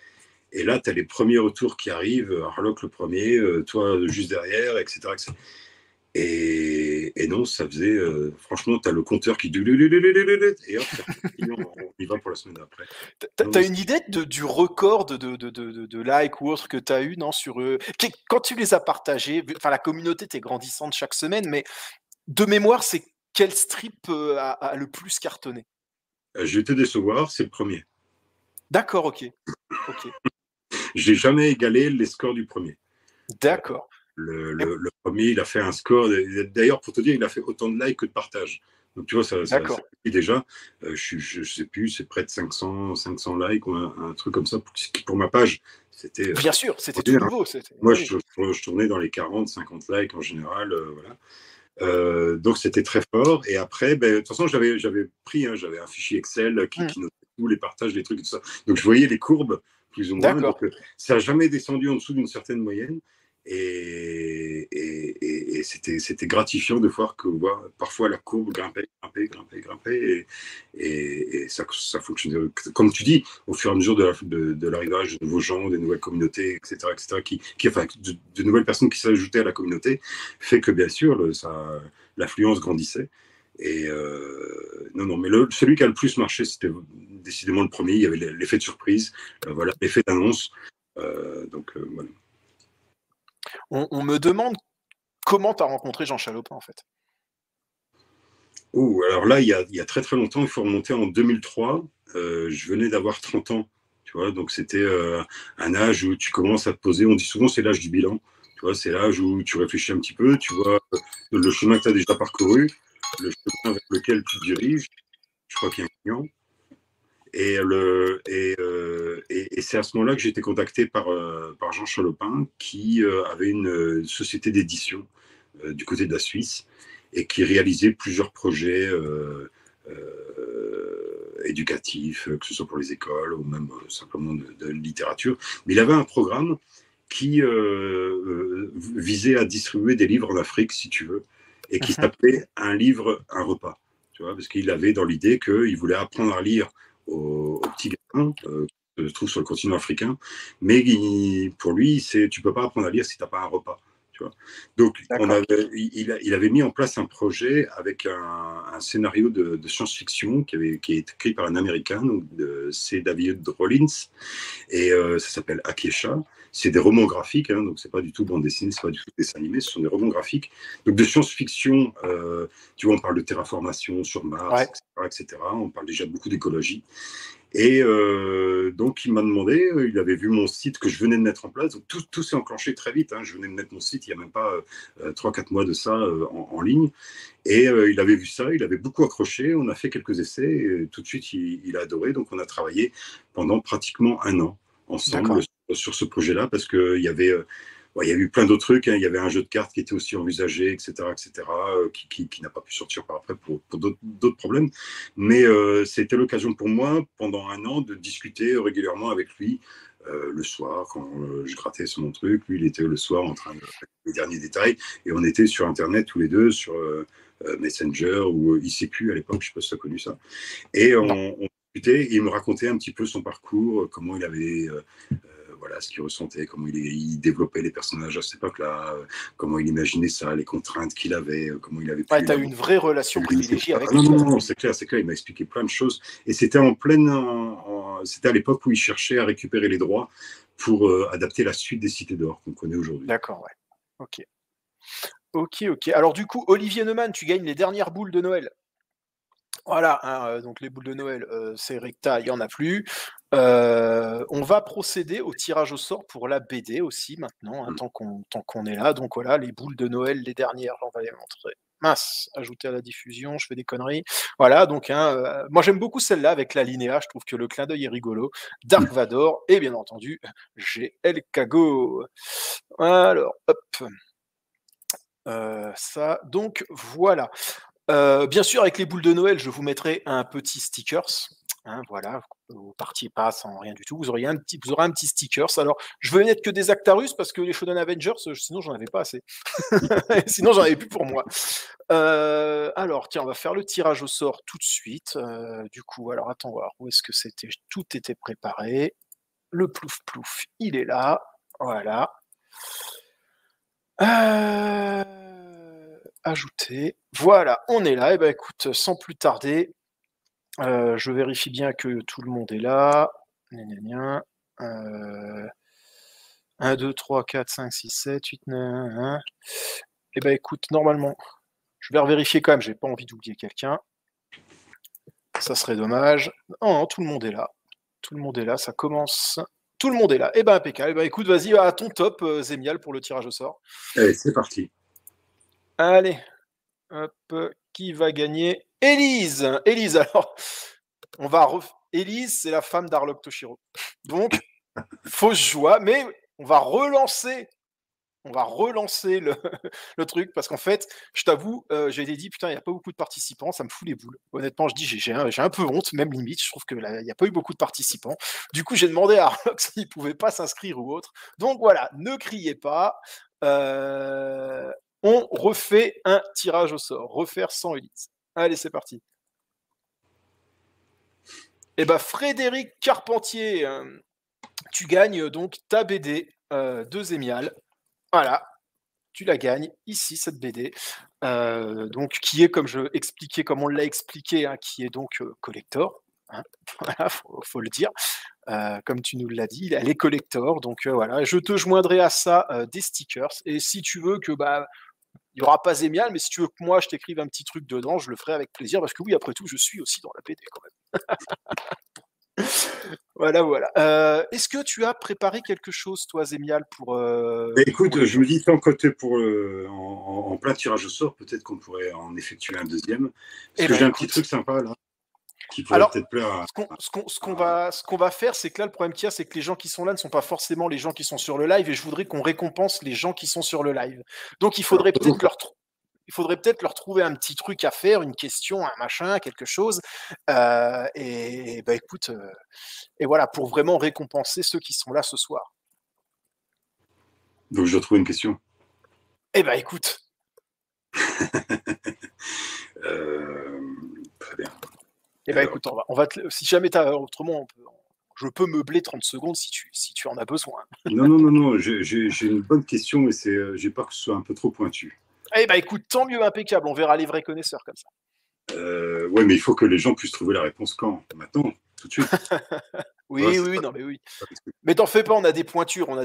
Et là, tu as les premiers retours qui arrivent, Harlock le premier, toi juste derrière, etc. Et non, ça faisait, franchement, tu as le compteur qui... Et hop, on y va pour la semaine d'après. T'as une idée du record de likes ou autre que tu as eu, non, sur quand tu les as partagés, enfin la communauté t'est grandissante chaque semaine, mais de mémoire, c'est quel strip a le plus cartonné? Je vais te décevoir, c'est le premier. D'accord, ok. J'ai jamais égalé les scores du premier. D'accord. Le premier, il a fait un score. D'ailleurs, pour te dire, il a fait autant de likes que de partages. Donc, tu vois, ça déjà, je sais plus, c'est près de 500 likes ou un truc comme ça pour ma page. C'était. Bien sûr, c'était tout nouveau. Moi, je tournais dans les 40, 50 likes en général. Voilà. Donc, c'était très fort. Et après, de toute façon, j'avais pris, j'avais un fichier Excel qui notait tous les partages, les trucs et tout ça. Donc, je voyais les courbes, plus ou moins. Donc, ça n'a jamais descendu en dessous d'une certaine moyenne. Et c'était gratifiant de voir que parfois la courbe grimpait, et ça fonctionnait. Comme tu dis, au fur et à mesure de l'arrivage de nouveaux gens, des nouvelles communautés, etc., enfin, de nouvelles personnes qui s'ajoutaient à la communauté, fait que bien sûr, l'affluence grandissait. Et non, mais celui qui a le plus marché, c'était décidément le premier. Il y avait l'effet de surprise, voilà, l'effet d'annonce. Donc voilà. On me demande comment tu as rencontré Jean Chalopin, en fait. Alors là, il y a très très longtemps, il faut remonter en 2003. Je venais d'avoir 30 ans, tu vois, donc c'était un âge où tu commences à te poser, on dit souvent c'est l'âge du bilan, tu vois, c'est l'âge où tu réfléchis un petit peu, tu vois le chemin que tu as déjà parcouru, le chemin vers lequel tu te diriges. Je crois qu'il y a un client. Et c'est à ce moment-là que j'ai été contacté par Jean Chalopin, qui avait une société d'édition du côté de la Suisse et qui réalisait plusieurs projets éducatifs, que ce soit pour les écoles ou même simplement de littérature. Mais il avait un programme qui visait à distribuer des livres en Afrique, si tu veux, et qui s'appelait Un livre, un repas. Tu vois, parce qu'il avait dans l'idée qu'il voulait apprendre à lire aux petits gamins qui se trouvent sur le continent africain, mais pour lui, tu peux pas apprendre à lire si tu n'as pas un repas. Tu vois. Donc, il avait mis en place un projet avec un scénario de science-fiction qui est écrit par un Américain, c'est David Rollins, et ça s'appelle Akesha. C'est des romans graphiques, donc c'est pas du tout bande dessinée, c'est pas du tout dessin animé, ce sont des romans graphiques. Donc de science-fiction, tu vois, on parle de terraformation sur Mars, etc. On parle déjà beaucoup d'écologie. Et donc, il m'a demandé, il avait vu mon site que je venais de mettre en place. Donc, tout s'est enclenché très vite. Je venais de mettre mon site il n'y a même pas 3-4 mois de ça en ligne. Et il avait vu ça, il avait beaucoup accroché. On a fait quelques essais. Et tout de suite, il a adoré. Donc, on a travaillé pendant pratiquement un an ensemble sur ce projet-là parce qu'il y avait... il y a eu plein d'autres trucs. Il y avait un jeu de cartes qui était aussi envisagé, etc., qui n'a pas pu sortir par après pour d'autres problèmes. Mais c'était l'occasion pour moi, pendant un an, de discuter régulièrement avec lui le soir, quand je grattais sur mon truc. Lui, il était le soir en train de faire les derniers détails. Et on était sur Internet tous les deux, sur Messenger ou ICQ à l'époque, je ne sais pas si tu as connu ça. Et on discutait, et il me racontait un petit peu son parcours, comment il avait... voilà, ce qu'il ressentait, comment il développait les personnages à cette époque-là, comment il imaginait ça, les contraintes qu'il avait, comment il avait pu... tu as eu une vraie relation privilégiée avec lui. Non, c'est clair, il m'a expliqué plein de choses. Et c'était c'était à l'époque où il cherchait à récupérer les droits pour adapter la suite des Cités d'Or qu'on connaît aujourd'hui. D'accord, ouais. Ok. Ok, ok. Alors du coup, Olivier Neumann, tu gagnes les dernières boules de Noël. Voilà, hein, donc les boules de Noël, c'est recta, il n'y en a plus. On va procéder au tirage au sort pour la BD aussi maintenant, hein, tant qu'on est là. Donc voilà, les boules de Noël, les dernières, on va les montrer. Mince, ajouter à la diffusion, je fais des conneries. Voilà, donc hein, moi j'aime beaucoup celle-là avec la linéa, je trouve que le clin d'œil est rigolo. Dark Vador et bien entendu GL Kago. Alors, hop. Ça, donc voilà. Bien sûr, avec les boules de Noël, je vous mettrai un petit stickers. Hein, voilà, vous partiez pas sans rien du tout. Vous aurez un petit stickers. Alors, je veux mettre que des Actarus parce que les Shonen Avengers, sinon j'en avais pas assez. Sinon, j'en avais plus pour moi. Alors, tiens, on va faire le tirage au sort tout de suite. Du coup, alors attends voir où est-ce que c'était. Tout était préparé. Le plouf plouf, il est là. Voilà. Ajouter. Voilà, on est là. Et ben écoute, sans plus tarder, je vérifie bien que tout le monde est là. 1, 2, 3, 4, 5, 6, 7, 8, 9, 1. Et ben écoute, normalement, je vais revérifier quand même, j'ai pas envie d'oublier quelqu'un. Ça serait dommage. Non, tout le monde est là. Tout le monde est là, ça commence. Tout le monde est là. Et ben impeccable. Et ben écoute, vas-y, à ton top, Zémial, pour le tirage au sort. Allez, c'est parti. Allez, hop, qui va gagner? Élise. Élise, alors, on va Élise, c'est la femme d'Arlok Toshiro. Donc, fausse joie, mais on va relancer le truc, parce qu'en fait, je t'avoue, j'ai dit, putain, il n'y a pas beaucoup de participants, ça me fout les boules. Honnêtement, je dis, j'ai un peu honte, même limite, je trouve qu'il n'y a pas eu beaucoup de participants. Du coup, j'ai demandé à Arlok s'il ne pouvait pas s'inscrire ou autre. Donc voilà, ne criez pas. On refait un tirage au sort. Refaire sans Élise. Allez, c'est parti. Eh ben, Frédéric Carpentier, tu gagnes donc ta BD de Zémial. Voilà, tu la gagnes ici, cette BD. Donc, qui est, comme on l'a expliqué, hein, qui est donc collector. Hein, voilà, faut le dire. Comme tu nous l'as dit, elle est collector. Donc voilà, je te joindrai à ça des stickers. Et si tu veux que il n'y aura pas Zémial, mais si tu veux que moi je t'écrive un petit truc dedans, je le ferai avec plaisir, parce que oui, après tout, je suis aussi dans la BD quand même. Voilà. Est-ce que tu as préparé quelque chose, toi, Zémial, pour... Écoute, je me dis, tant que tu es en plein tirage au sort, peut-être qu'on pourrait en effectuer un deuxième. Parce que j'ai un petit truc sympa, là, qui pourrait peut-être plaire à... Ce qu'on va faire, c'est que là, le problème qu'il y a, c'est que les gens qui sont là ne sont pas forcément les gens qui sont sur le live, et je voudrais qu'on récompense les gens qui sont sur le live. Donc, il faudrait peut-être leur trouver un petit truc à faire, une question, un machin, quelque chose. Et bah écoute, et voilà, pour vraiment récompenser ceux qui sont là ce soir. Donc, je dois trouver une question. Eh ben écoute. Très bien. Eh ben écoute, si jamais tu as autrement, je peux meubler 30 secondes si tu en as besoin. Non, j'ai une bonne question, mais j'ai peur que ce soit un peu trop pointu. Eh ben écoute, tant mieux, impeccable, on verra les vrais connaisseurs comme ça. Ouais, mais il faut que les gens puissent trouver la réponse quand? Maintenant, tout de suite. Oui, non, mais oui. Mais t'en fais pas, on a des pointures dans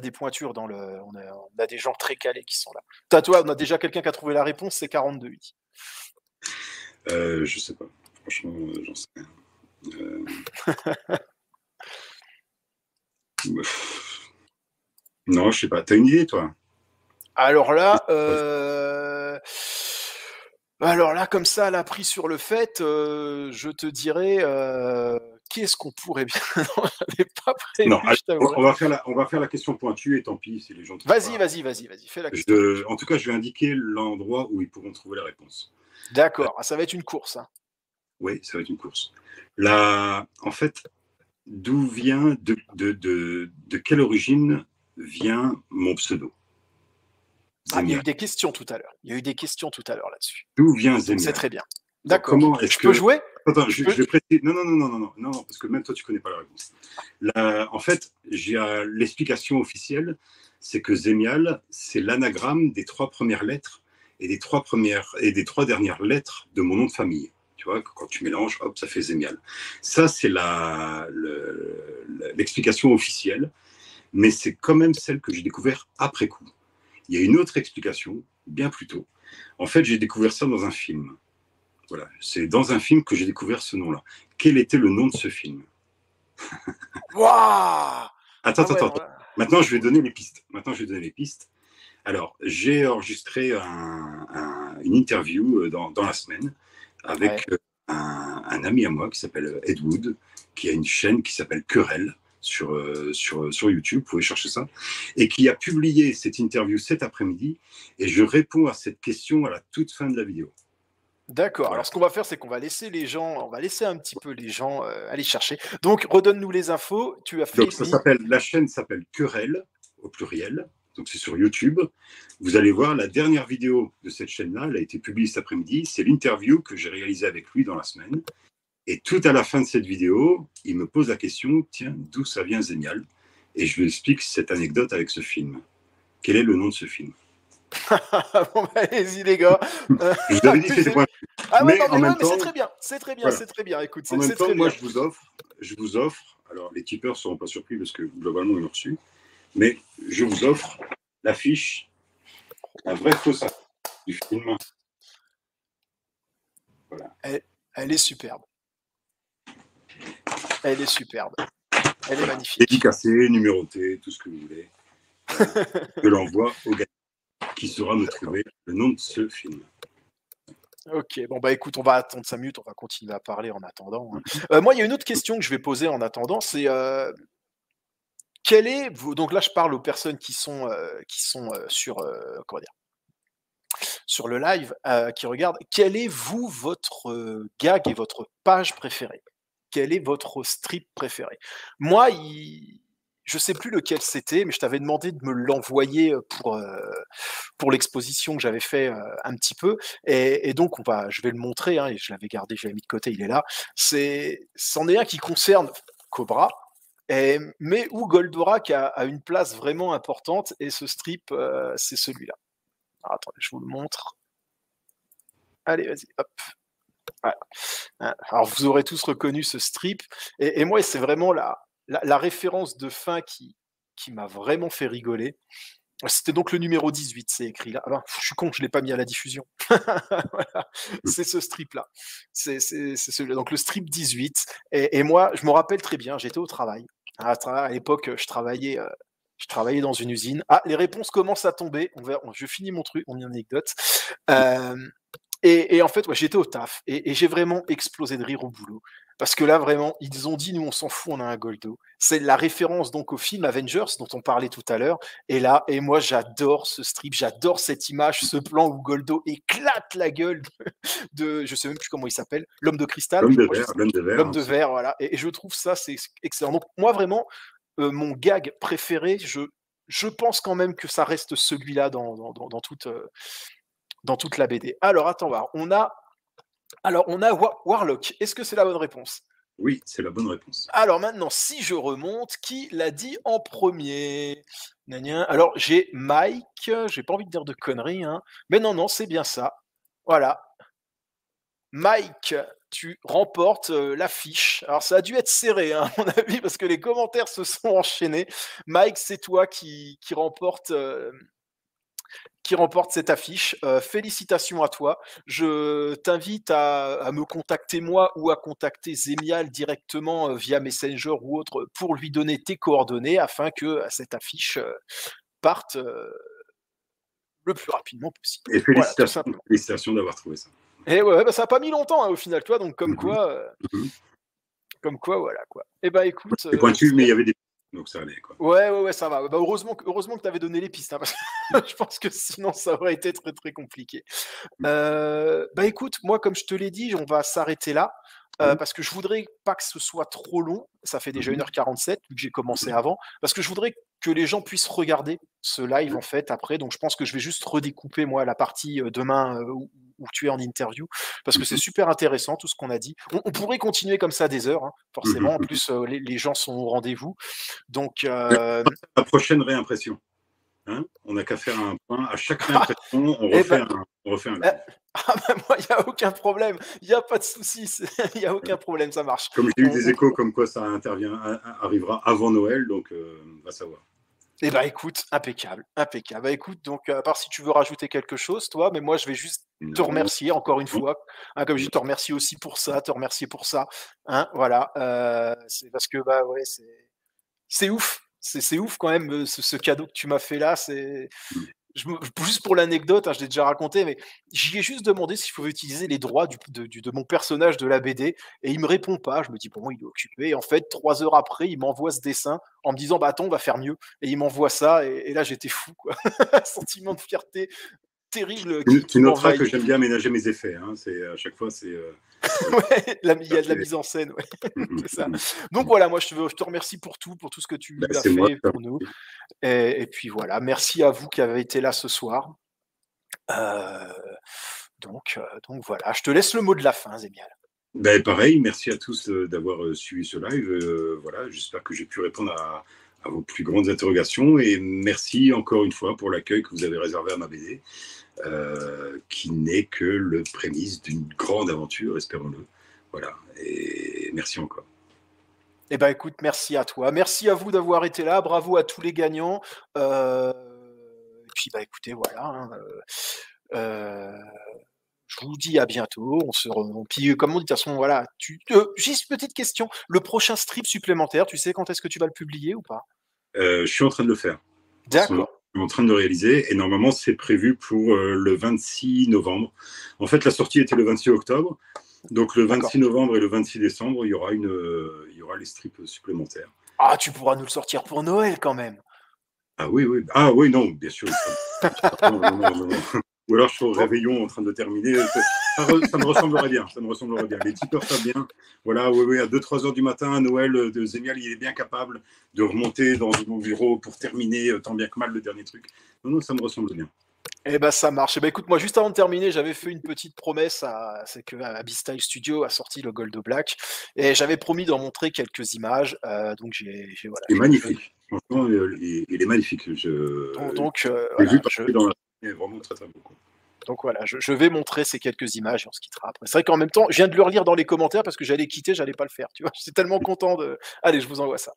le. On a des gens très calés qui sont là. Toi, on a déjà quelqu'un qui a trouvé la réponse, c'est 42 8. Je sais pas. Franchement, j'en sais rien. Non, je sais pas. T'as une idée, toi? Alors là, comme ça, là, pris sur le fait, je te dirais, qu'est-ce qu'on pourrait bien. Non, j'avais pas prévu. Non, on va faire la question pointue et tant pis si les gens. Vas-y, fais la question. En tout cas, je vais indiquer l'endroit où ils pourront trouver la réponse. D'accord, ça va être une course. Hein. Oui, ça va être une course. Là, en fait, d'où vient, de quelle origine vient mon pseudo? Il y a eu des questions tout à l'heure. Là-dessus. D'où vient Zémial? C'est très bien. D'accord. Comment est-ce que... peux jouer? Attends, je vais préciser. Non, parce que même toi, tu connais pas la réponse. Là, en fait, l'explication officielle, c'est que Zémial, c'est l'anagramme des 3 premières lettres et des 3 dernières lettres de mon nom de famille. Tu vois, quand tu mélanges, hop, ça fait Zémial. Ça, c'est l'explication officielle, mais c'est quand même celle que j'ai découverte après coup. Il y a une autre explication, bien plus tôt. En fait, j'ai découvert ça dans un film. Voilà, c'est dans un film que j'ai découvert ce nom-là. Quel était le nom de ce film? Waouh! Attends, Ah ouais, attends. non, là. Maintenant, je vais donner les pistes. Alors, j'ai enregistré une interview dans la semaine avec un ami à moi qui s'appelle Ed Wood, qui a une chaîne qui s'appelle Querelle sur YouTube, vous pouvez chercher ça, et qui a publié cette interview cet après-midi, et je réponds à cette question à la toute fin de la vidéo. D'accord. Voilà. Alors, ce qu'on va faire, c'est qu'on va laisser les gens, on va laisser un petit peu les gens aller chercher. Donc, redonne-nous les infos. Tu as fait. Donc, la chaîne s'appelle Querelle, au pluriel. Donc, c'est sur YouTube. Vous allez voir la dernière vidéo de cette chaîne-là. Elle a été publiée cet après-midi. C'est l'interview que j'ai réalisée avec lui dans la semaine. Et tout à la fin de cette vidéo, il me pose la question, tiens, d'où ça vient Zénial? Et je lui explique cette anecdote avec ce film. Quel est le nom de ce film? Bon, bah, allez-y, les gars. Je vous avais dit que c'était moi. Ah ouais, Mais non, en même mais temps, c'est très bien. C'est très bien, voilà. c'est très bien. Écoute, En même c'est temps, très moi, bien. je vous offre, alors les tipeurs ne seront pas surpris parce que globalement, ils l'ont reçu, mais je vous offre l'affiche, la vraie fausse affiche du film. Voilà. Elle est superbe. Elle est superbe. Elle est magnifique. Dédicacée, numérotée, tout ce que vous voulez. Je l'envoie au gars qui saura me trouver le nom de ce film. Ok, bon bah écoute, on va attendre 5 minutes, on va continuer à parler en attendant. Moi, il y a une autre question que je vais poser en attendant, c'est quel est, donc là je parle aux personnes qui sont sur, comment dire, sur le live, qui regardent, quel est vous, votre gag et votre page préférée? Quel est votre strip préféré? Moi, je sais plus lequel c'était, mais je t'avais demandé de me l'envoyer pour l'exposition que j'avais fait un petit peu. Et donc, je vais le montrer, hein, et je l'avais gardé, je l'avais mis de côté, il est là. C'en est un qui concerne Cobra, mais où Goldorak a une place vraiment importante, et ce strip, c'est celui-là. Alors, attendez, je vous le montre. Allez, vas-y, hop. Voilà. Alors, vous aurez tous reconnu ce strip. Et moi, c'est vraiment la référence de fin qui m'a vraiment fait rigoler. C'était donc le numéro 18, c'est écrit là. Ah ben, je suis con, je ne l'ai pas mis à la diffusion. Voilà. C'est ce strip-là. C'est celui-là. Donc le strip 18. Et moi, je me rappelle très bien, j'étais au travail. À l'époque, je travaillais dans une usine. Ah, les réponses commencent à tomber. Je finis mon truc, mon anecdote. Et en fait, ouais, j'étais au taf et j'ai vraiment explosé de rire au boulot. Parce que là, vraiment, ils ont dit, nous, on s'en fout, on a un Goldo. C'est la référence donc au film Avengers dont on parlait tout à l'heure. Et moi, j'adore ce strip, j'adore cette image, ce plan où Goldo éclate la gueule je sais même plus comment il s'appelle, l'homme de cristal. L'homme de verre. L'homme de verre, voilà. Et je trouve ça, c'est excellent. Donc, moi, vraiment, mon gag préféré, je pense quand même que ça reste celui-là dans toute la BD. Alors, attends voir. On a Warlock. Est-ce que c'est la bonne réponse? Oui, c'est la bonne réponse. Alors maintenant, si je remonte, qui l'a dit en premier? Alors, j'ai Mike, j'ai pas envie de dire de conneries, hein. Mais non, c'est bien ça. Voilà. Mike, tu remportes l'affiche. Alors, ça a dû être serré, hein, à mon avis, parce que les commentaires se sont enchaînés. Mike, c'est toi qui remporte cette affiche. Félicitations à toi. Je t'invite à me contacter moi ou à contacter Zémial directement via Messenger ou autre pour lui donner tes coordonnées afin que cette affiche parte le plus rapidement possible. Et félicitations d'avoir trouvé ça. Et ouais, ça n'a pas mis longtemps au final, toi, donc comme quoi, voilà quoi. Et écoute. C'est pointu, mais il y avait des. Donc ça allait quoi. Ouais, ça va. Heureusement que tu avais donné les pistes, hein, parce que je pense que sinon ça aurait été très très compliqué. Écoute, moi comme je te l'ai dit, on va s'arrêter là. Parce que je voudrais pas que ce soit trop long, ça fait déjà 1h47 vu que j'ai commencé avant, parce que je voudrais que les gens puissent regarder ce live en fait après, donc je pense que je vais juste redécouper moi la partie demain où tu es en interview, parce que c'est super intéressant tout ce qu'on a dit. On pourrait continuer comme ça des heures, hein, forcément, en plus les gens sont au rendez-vous, donc... La prochaine réimpression. Hein, on n'a qu'à faire un point. À chaque réimpression, on refait un live. Moi, il n'y a aucun problème. Il n'y a pas de souci. Il n'y a aucun problème, ça marche. Comme j'ai eu des échos comme quoi ça arrivera avant Noël, donc on va savoir. Eh ben écoute, impeccable, impeccable. Bah, écoute, donc à part si tu veux rajouter quelque chose, toi, mais moi je vais juste te Non, remercier encore une non, fois. Hein, comme je dis, non. te remercier aussi pour ça, te remercier pour ça. Hein, voilà. C'est parce que bah ouais, c'est ouf. C'est ouf quand même ce cadeau que tu m'as fait là. C'est juste pour l'anecdote, hein, je l'ai déjà raconté, mais j'y ai juste demandé s'il pouvait utiliser les droits de mon personnage de la BD, et il me répond pas. Je me dis, bon, il est occupé. Et en fait, 3 heures après, il m'envoie ce dessin en me disant, bah attends, on va faire mieux. Et il m'envoie ça, et là, j'étais fou, quoi. Un sentiment de fierté terrible Tu qui noteras que m'envahit. j'aime bien aménager mes effets. Hein. C'est à chaque fois, c'est Ouais, il y ça a de la fait- mise en scène, ouais. Mm, mm, C'est ça. mm. Donc voilà, moi, je te remercie pour tout ce que Ben, tu as c'est moi. fait pour nous. Et puis voilà, merci à vous qui avez été là ce soir. Euh, donc voilà, je te laisse le mot de la fin, Zémial. Ben, pareil, merci à tous d'avoir suivi ce live. Voilà, j'espère que j'ai pu répondre à vos plus grandes interrogations et merci encore une fois pour l'accueil que vous avez réservé à ma BD, qui n'est que le prémisse d'une grande aventure, espérons-le. Voilà, et merci encore. Eh ben écoute, merci à toi. Merci à vous d'avoir été là. Bravo à tous les gagnants. Et puis bah écoutez, voilà. Hein, je vous dis à bientôt. On se puis comme on dit, de toute façon, voilà. Juste une petite question. Le prochain strip supplémentaire, tu sais quand est-ce que tu vas le publier ou pas? Je suis en train de le faire. En ce moment, D'accord. je suis en train de le réaliser et normalement, c'est prévu pour le 26 novembre. En fait, la sortie était le 26 octobre. Donc, le D'accord. 26 novembre et le 26 décembre, il y aura les strips supplémentaires. Ah, tu pourras nous le sortir pour Noël quand même. Ah oui, oui. Ah oui, non, bien sûr. Non, non, non, non. Ou alors je suis au Bon. réveillon en train de terminer. Ça me ressemblerait bien. Ça me ressemblerait bien. Les tipeurs savent bien. Voilà, oui, oui, à 2-3 heures du matin, à Noël, de Zémial, il est bien capable de remonter dans mon bureau pour terminer tant bien que mal le dernier truc. Non, non, ça me ressemble bien. Eh ben ça marche. Eh ben écoute, moi juste avant de terminer, j'avais fait une petite promesse c'est que Abyss Studio a sorti le Gold Black et j'avais promis d'en montrer quelques images. Donc voilà. Il est magnifique. Franchement, il est magnifique. Donc J'ai voilà, vu passer dans la. Il est vraiment très très beau. donc voilà, je vais montrer ces quelques images et on se quittera après. C'est vrai qu'en même temps, je viens de le relire dans les commentaires parce que j'allais quitter, j'allais pas le faire. Tu vois, j'étais tellement content de. Allez, je vous envoie ça.